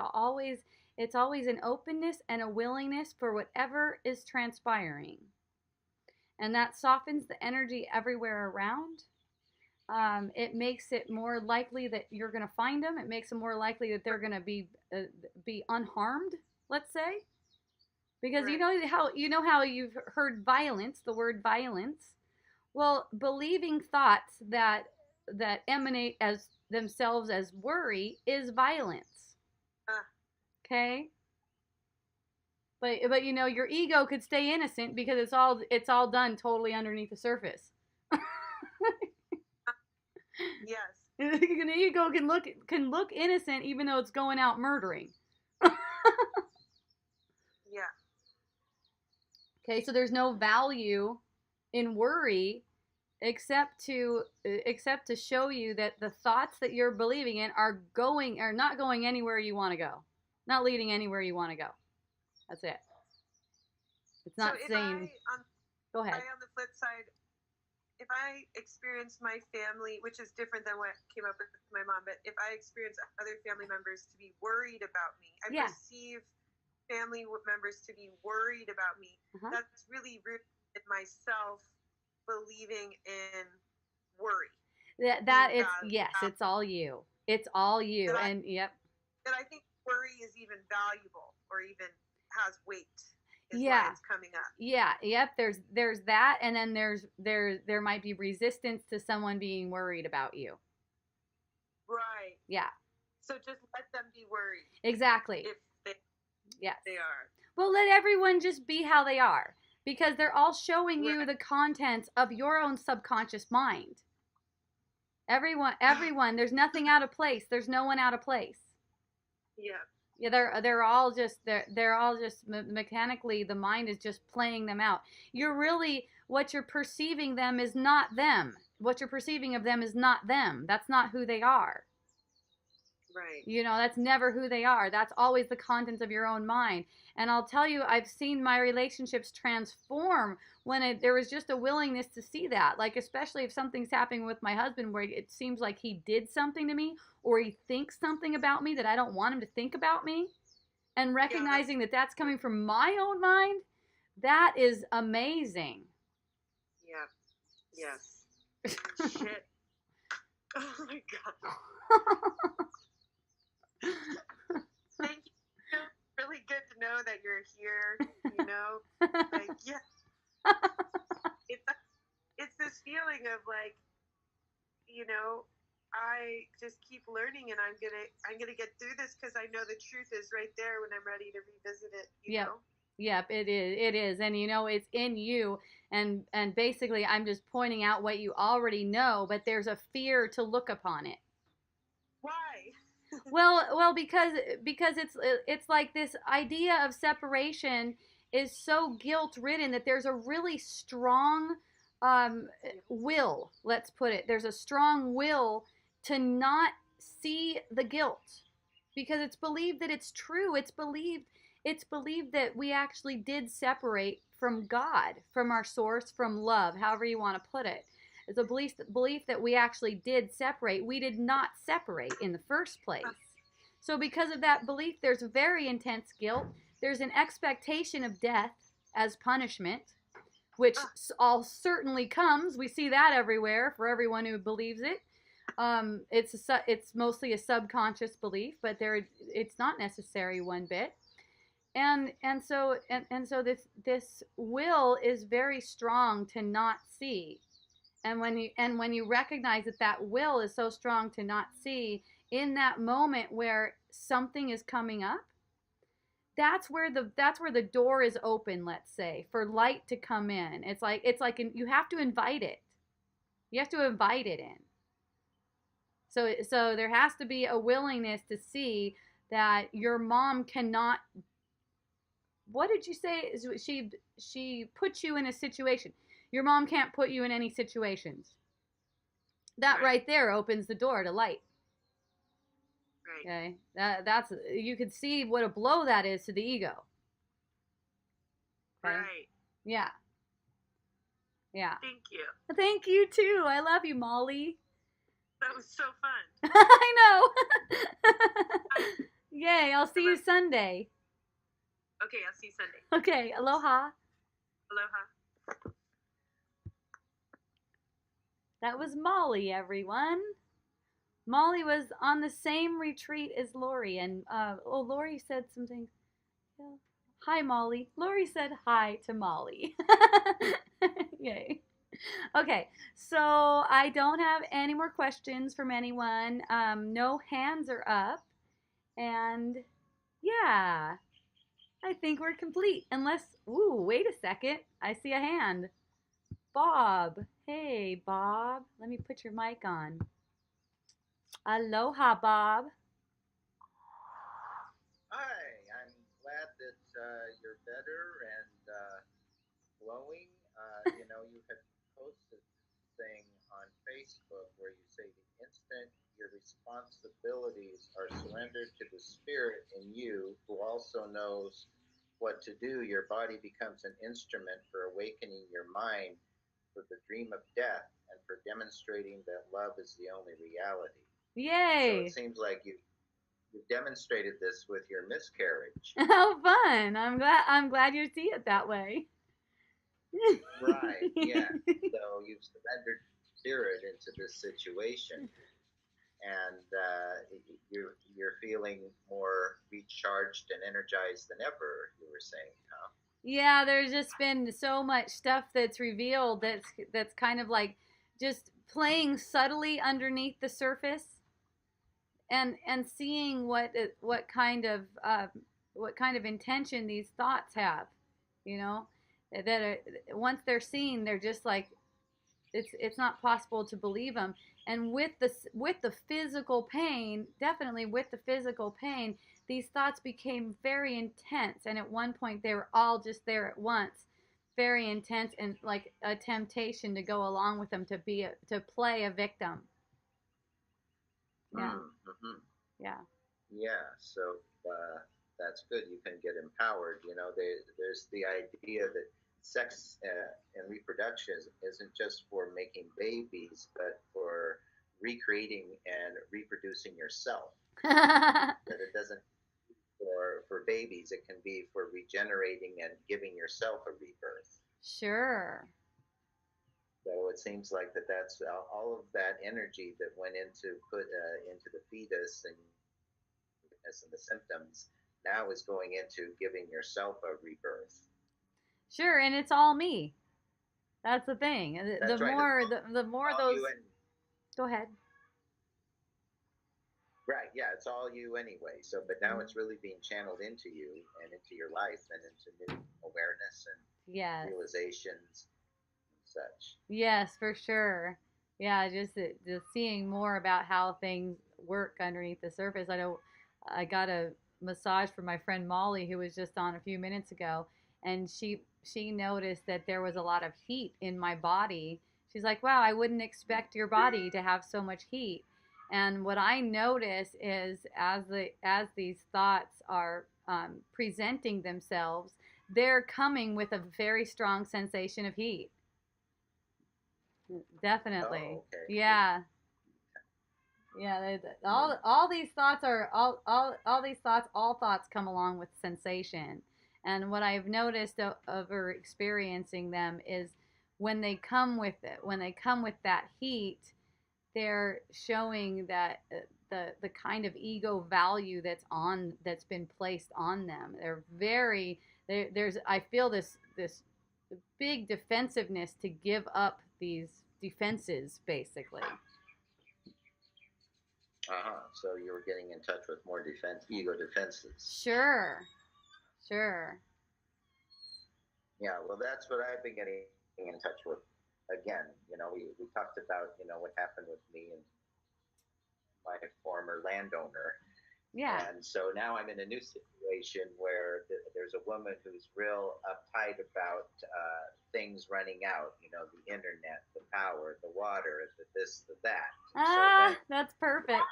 always an openness and a willingness for whatever is transpiring. And that softens the energy everywhere around. It makes it more likely that you're going to find them. It makes it more likely that they're going to be unharmed, let's say. Because right. you know how you've heard violence, the word violence. Well, believing thoughts that emanate as themselves as worry is violence. Okay? But your ego could stay innocent because it's all done totally underneath the surface. Yes. An ego can look innocent even though it's going out murdering. Yeah. Okay, so there's no value in worry except to show you that the thoughts that you're believing in are not going anywhere you want to go. Not leading anywhere you want to go. That's it. It's not saying. Go ahead. On the flip side, if I experience my family, which is different than what came up with my mom, but if I experience other family members to be worried about me, I perceive family members to be worried about me. That's really rooted in myself believing in worry. That is yes, it's all you. It's all you, and yep. And I think worry is even valuable or even has weight. Why it's coming up. Yeah, yep. There's that, and then there might be resistance to someone being worried about you. Right. Yeah. So just let them be worried. Exactly. If they, yes. they are. Well, let everyone just be how they are. because they're all showing you the contents of your own subconscious mind. Everyone, there's nothing out of place. There's no one out of place. Yeah. Yeah, they're all just mechanically, the mind is just playing them out. You're really, what you're perceiving them is not them. What you're perceiving of them is not them. That's not who they are. Right. You know, that's never who they are. That's always the contents of your own mind. And I'll tell you, I've seen my relationships transform when there was just a willingness to see that. Like, especially if something's happening with my husband where it seems like he did something to me, or he thinks something about me that I don't want him to think about me, and recognizing that that's coming from my own mind, that is amazing. Yeah. Yes. Shit. Oh my God. Thank you. Really good to know that you're here, you know? Like, yeah. It's this feeling of like, you know, I just keep learning, and I'm gonna get through this because I know the truth is right there when I'm ready to revisit it, you know? Yep, it is. And you know, it's in you, and basically I'm just pointing out what you already know, but there's a fear to look upon it. Why? Well, because it's like this idea of separation is so guilt-ridden that there's a really strong will, let's put it. There's a strong will to not see the guilt, because it's believed that it's true. It's believed that we actually did separate from God, from our source, from love, however you want to put it. It's a belief that we actually did separate. We did not separate in the first place. So because of that belief, there's very intense guilt. There's an expectation of death as punishment, which all certainly comes. We see that everywhere for everyone who believes it. It's mostly a subconscious belief, but it's not necessary one bit. And so this will is very strong to not see. And when you recognize that will is so strong to not see, in that moment where something is coming up, that's where the door is open, let's say, for light to come in. It's like you have to invite it. You have to invite it in. So there has to be a willingness to see that your mom cannot. What did you say? She puts you in a situation. Your mom can't put you in any situations. That right there opens the door to light. Right. Okay, that's you can see what a blow that is to the ego. Okay? Right. Yeah. Thank you too. I love you, Molly. That was so fun. I know. Yay! I'll see you Sunday. Okay, I'll see you Sunday. Okay, aloha. Aloha. That was Molly, everyone. Molly was on the same retreat as Lori, and Lori said something. Yeah. Hi, Molly. Lori said hi to Molly. Yay. Okay, so I don't have any more questions from anyone. No hands are up, and yeah, I think we're complete. Unless, wait a second. I see a hand. Bob. Hey, Bob. Let me put your mic on. Aloha, Bob. Hi, I'm glad that you're better and glowing. You know, you had posted this thing on Facebook where you say the instant your responsibilities are surrendered to the spirit in you, who also knows what to do, your body becomes an instrument for awakening your mind for the dream of death and for demonstrating that love is the only reality. Yay! So it seems like you demonstrated this with your miscarriage. How fun! I'm glad you see it that way. Right. Yeah. So you've surrendered spirit into this situation, and you're feeling more recharged and energized than ever. You were saying, huh? Yeah, there's just been so much stuff that's revealed that's kind of like just playing subtly underneath the surface, and seeing what kind of intention these thoughts have, you know, that once they're seen, they're just like, it's not possible to believe them. And with the physical pain, definitely with the physical pain, these thoughts became very intense, and at one point they were all just there at once, very intense, and like a temptation to go along with them, to play a victim. Yeah. Mm-hmm. Yeah. Yeah, so that's good. You can get empowered. There's the idea that sex and reproduction isn't just for making babies, but for recreating and reproducing yourself. That it doesn't for babies. It can be for regenerating and giving yourself a rebirth. Sure. So it seems like that's all of that energy that went into put into the fetus and the symptoms now is going into giving yourself a rebirth. Sure, and it's all me. That's the thing. The That's right. more the more All those. you and Go ahead. right, yeah, it's all you anyway. So, but now it's really being channeled into you and into your life and into new awareness and Yes. realizations and such. Yes, for sure. Yeah, just seeing more about how things work underneath the surface. I know I got a massage from my friend Molly, who was just on a few minutes ago, and she noticed that there was a lot of heat in my body. She's like, "Wow, I wouldn't expect your body to have so much heat." And what I notice is as these thoughts are presenting themselves, they're coming with a very strong sensation of heat. Definitely. Oh, okay. Yeah. Yeah, all these thoughts are all these thoughts, all thoughts come along with sensation. And what I've noticed over experiencing them is when they come with that heat, they're showing that the kind of ego value that's been placed on them. They're very there's I feel this big defensiveness to give up these defenses, basically. So you were getting in touch with more ego defenses. Sure. Sure. Yeah, well, that's what I've been getting in touch with. Again, we talked about, what happened with me and my former landowner. Yeah. And so now I'm in a new situation where there's a woman who's real uptight about things running out, the internet, the power, the water, the this, the that. That's perfect.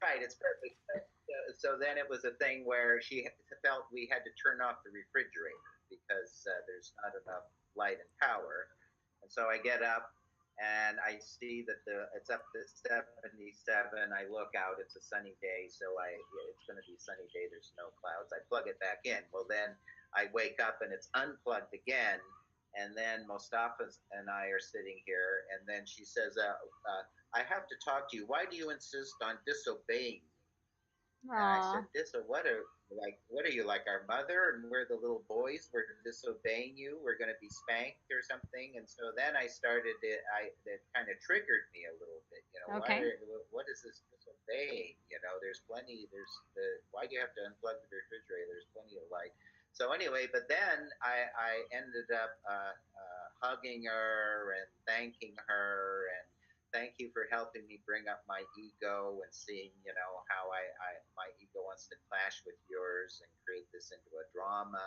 Right, it's perfect. So then it was a thing where she felt we had to turn off the refrigerator because there's not enough light and power. And so I get up and I see that it's up to 77. I look out, it's a sunny day, so it's going to be a sunny day. There's no clouds. I plug it back in. Well, then I wake up and it's unplugged again. And then Mostafa and I are sitting here, and then she says, I have to talk to you. Why do you insist on disobeying me? And I said, Aw. what are you, like our mother? And we're the little boys. We're disobeying you. We're going to be spanked or something. And so then I started that kind of triggered me a little bit. Okay. What is this disobeying? Why do you have to unplug the refrigerator? There's plenty of light. So anyway, but then I ended up hugging her and thanking her and thank you for helping me bring up my ego and seeing, how my ego wants to clash with yours and create this into a drama.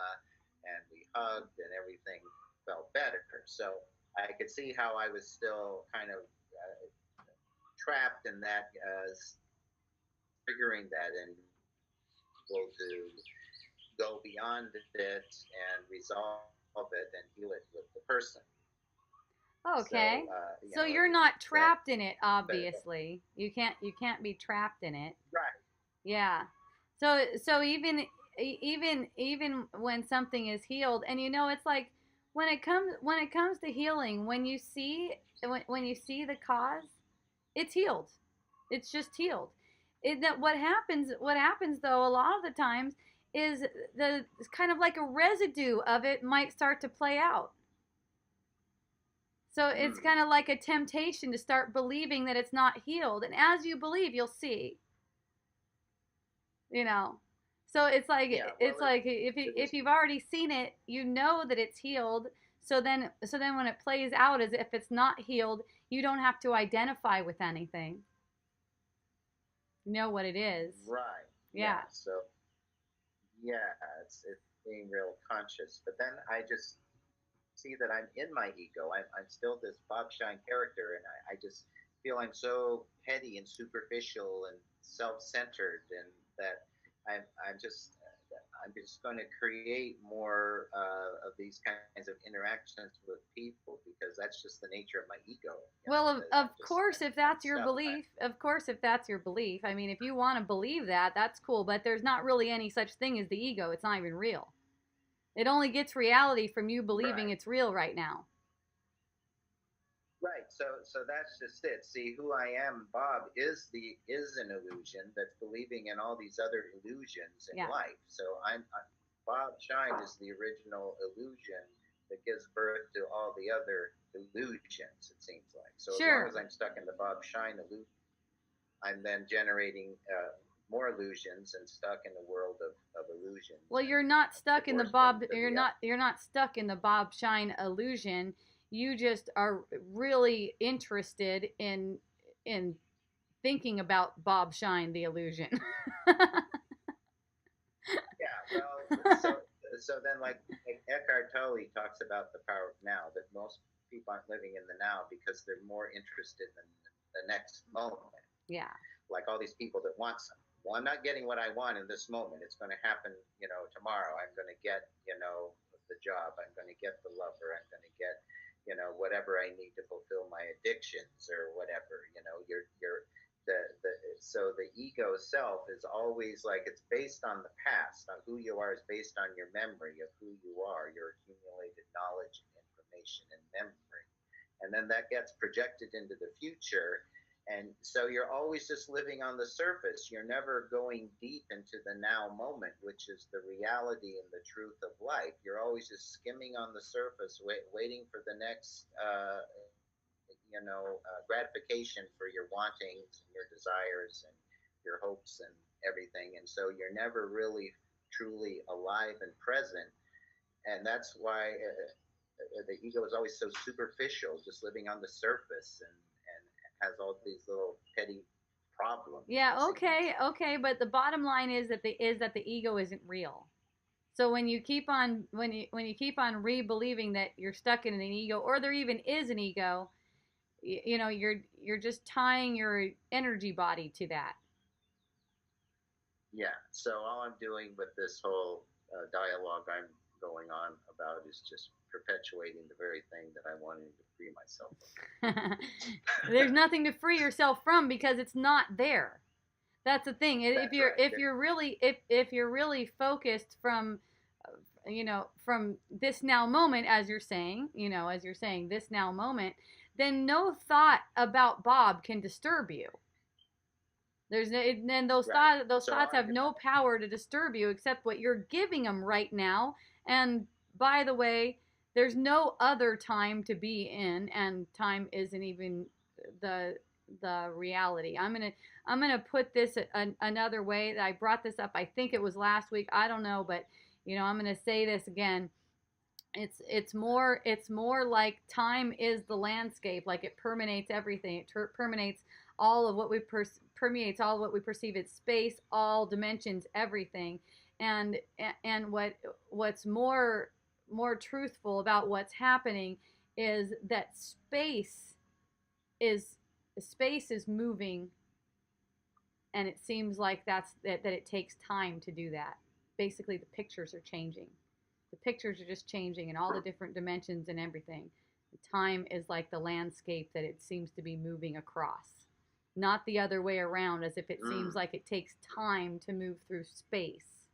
And we hugged and everything felt better. So I could see how I was still kind of trapped in that, triggering that and able to go beyond it and resolve it and heal it with the person. Okay. So you're not trapped in it, obviously. You can't be trapped in it. Right. Yeah. So even when something is healed, and it's like when it comes to healing, when you see the cause, it's healed. It's just healed. That what happens though a lot of the times is it's kind of like a residue of it might start to play out. So it's kind of like a temptation to start believing that it's not healed. And as you believe, you'll see. You know, So it's like Yeah, it's well, like it if is. you've already seen it, you know that it's healed. So then when it plays out as if it's not healed, you don't have to identify with anything. You know what it is. Right. Yeah. Yeah. So yeah, it's being real conscious. But then I just see that I'm in my ego. I'm still this Bob Shine character, and I just feel I'm so petty and superficial and self-centered, and that I'm just going to create more of these kinds of interactions with people because that's just the nature of my ego. You know, Well, that of course, if I'm that's your stuck. belief, of course, if that's your belief, I mean, if you want to believe that, that's cool. But there's not really any such thing as the ego. It's not even real. It only gets reality from you believing Right. it's real right now. Right. So that's just it. See, who I am, Bob, is an illusion that's believing in all these other illusions in Yeah. life. So Bob Shine is the original illusion that gives birth to all the other illusions. It seems like. So as long Sure. as I'm stuck in the Bob Shine illusion, I'm then generating more illusions and stuck in the world of illusions Well, and you're not stuck in the divorced from Bob. the reality. You're not stuck in the Bob Shine illusion. You just are really interested in thinking about Bob Shine the illusion. Yeah, well, so then like Eckhart Tolle talks about the power of now, that most people aren't living in the now because they're more interested in the next moment. Yeah. Like all these people that want something. Well, I'm not getting what I want in this moment. It's going to happen, tomorrow. I'm going to get, the job. I'm going to get the lover. I'm going to get, whatever I need to fulfill my addictions or whatever. You're so the ego self is always like it's based on the past. On who you are is based on your memory of who you are, your accumulated knowledge and information and memory, and then that gets projected into the future. And so you're always just living on the surface. You're never going deep into the now moment, which is the reality and the truth of life. You're always just skimming on the surface, waiting for the next, gratification for your wantings and your desires and your hopes and everything. And so you're never really truly alive and present. And that's why the ego is always so superficial, just living on the surface, and has all these little petty problems. It Yeah, seems okay, like. okay, but the bottom line is that the ego isn't real. So when you keep on re-believing that you're stuck in an ego or there even is an ego, you know, you're just tying your energy body to that. Yeah. So all I'm doing with this whole dialogue I'm going on about is just perpetuating the very thing that I wanted to free myself There's of. nothing to free yourself from because it's not there. That's the thing. That's right. If you're really focused from from this now moment, as you're saying, this now moment, then no thought about Bob can disturb you. Then Right. those So thoughts have no power to disturb you except what you're giving them right now. And by the way, there's no other time to be in, and time isn't even the reality. I'm gonna put this another way. I brought this up. I think it was last week. I don't know, but I'm gonna say this again. It's more like time is the landscape, like it permeates everything. It permeates all of what we permeates all of what we perceive as space, all dimensions, everything. and and what's more truthful about what's happening is that is space is moving, and it seems like that it takes time to do that. Basically, the pictures are changing. The pictures are just changing in all the different dimensions and everything. Time is like the landscape that it seems to be moving across, not the other way around, as if it seems like it takes time to move through space.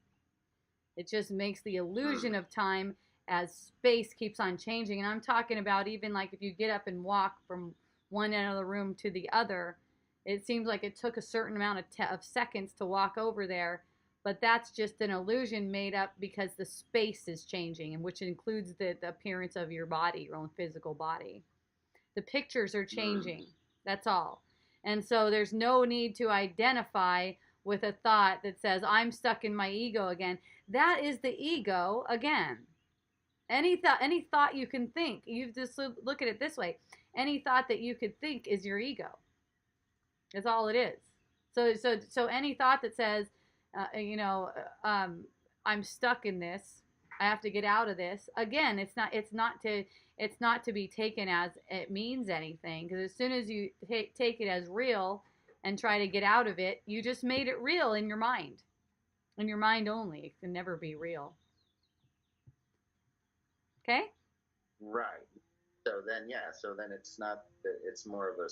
It just makes the illusion of time as space keeps on changing. And I'm talking about even like if you get up and walk from one end of the room to the other, it seems like it took a certain amount of seconds to walk over there. But that's just an illusion made up because the space is changing, and which includes the appearance of your body, your own physical body. The pictures are changing. That's all. And so there's no need to identify with a thought that says, I'm stuck in my ego again, that is the ego again. Any thought you can think, you just look at it this way. Any thought that you could think is your ego. That's all it is. So any thought that says, I'm stuck in this, I have to get out of this. Again, it's not to be taken as it means anything, because as soon as you take it as real and try to get out of it, you just made it real in your mind. In your mind only. It can never be real. Okay? Right. So then it's not that, it's more of a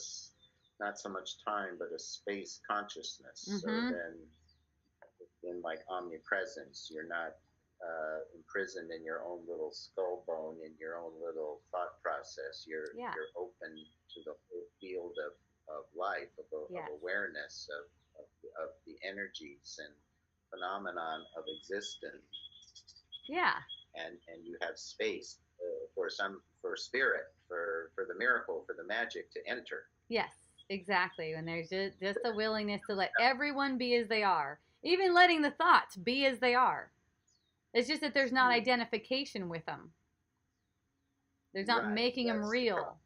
not so much time, but a space consciousness. So then in like omnipresence, you're not imprisoned in your own little skull bone, in your own little thought process. You're open to the whole field of life, of awareness, of the energies and phenomenon of existence. Yeah. And you have space for spirit, for the miracle, for the magic to enter. Yes, exactly. When there's just a willingness to let everyone be as they are, even letting the thoughts be as they are. It's just that there's not identification with them. There's not making them real.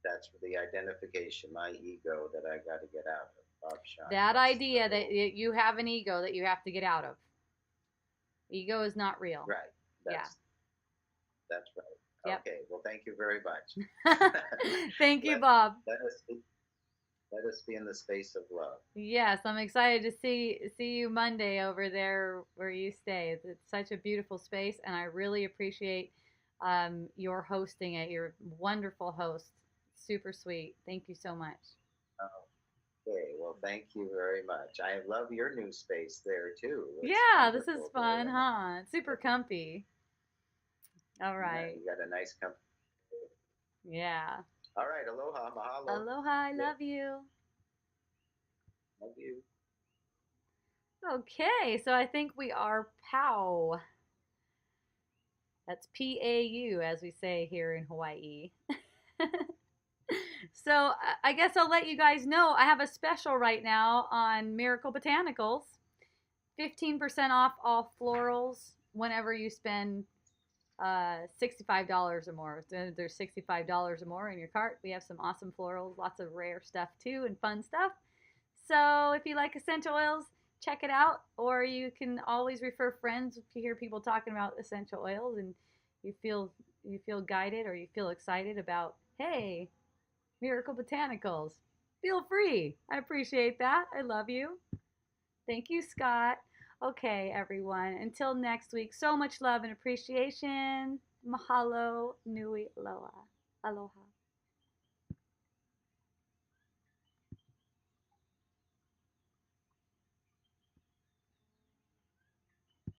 That's the identification, my ego that I got to get out of. Bob Shaw. That idea that you have an ego that you have to get out of. Ego is not real. Right. That's right. Yep. Okay. Well, thank you very much. Thank you, Bob. Let us be in the space of love. Yes, I'm excited to see you Monday over there where you stay. It's such a beautiful space, and I really appreciate your hosting it. You're a wonderful host. Super sweet. Thank you so much. Okay, well, thank you very much. I love your new space there, too. This is fun, huh? Super comfy. All right. You got a nice comfy. Yeah. All right, aloha, mahalo. Aloha, I love you. Love you. Okay, so I think we are POW. That's PAU, as we say here in Hawaii. So I guess I'll let you guys know I have a special right now on Miracle Botanicals. 15% off all florals whenever you spend $65 or more. There's $65 or more in your cart. We have some awesome florals, lots of rare stuff too, and fun stuff. So if you like essential oils, check it out. Or you can always refer friends if you hear people talking about essential oils and you feel guided or you feel excited about, hey, Miracle Botanicals. Feel free. I appreciate that. I love you. Thank you, Scott. Okay, everyone. Until next week, so much love and appreciation. Mahalo nui loa. Aloha.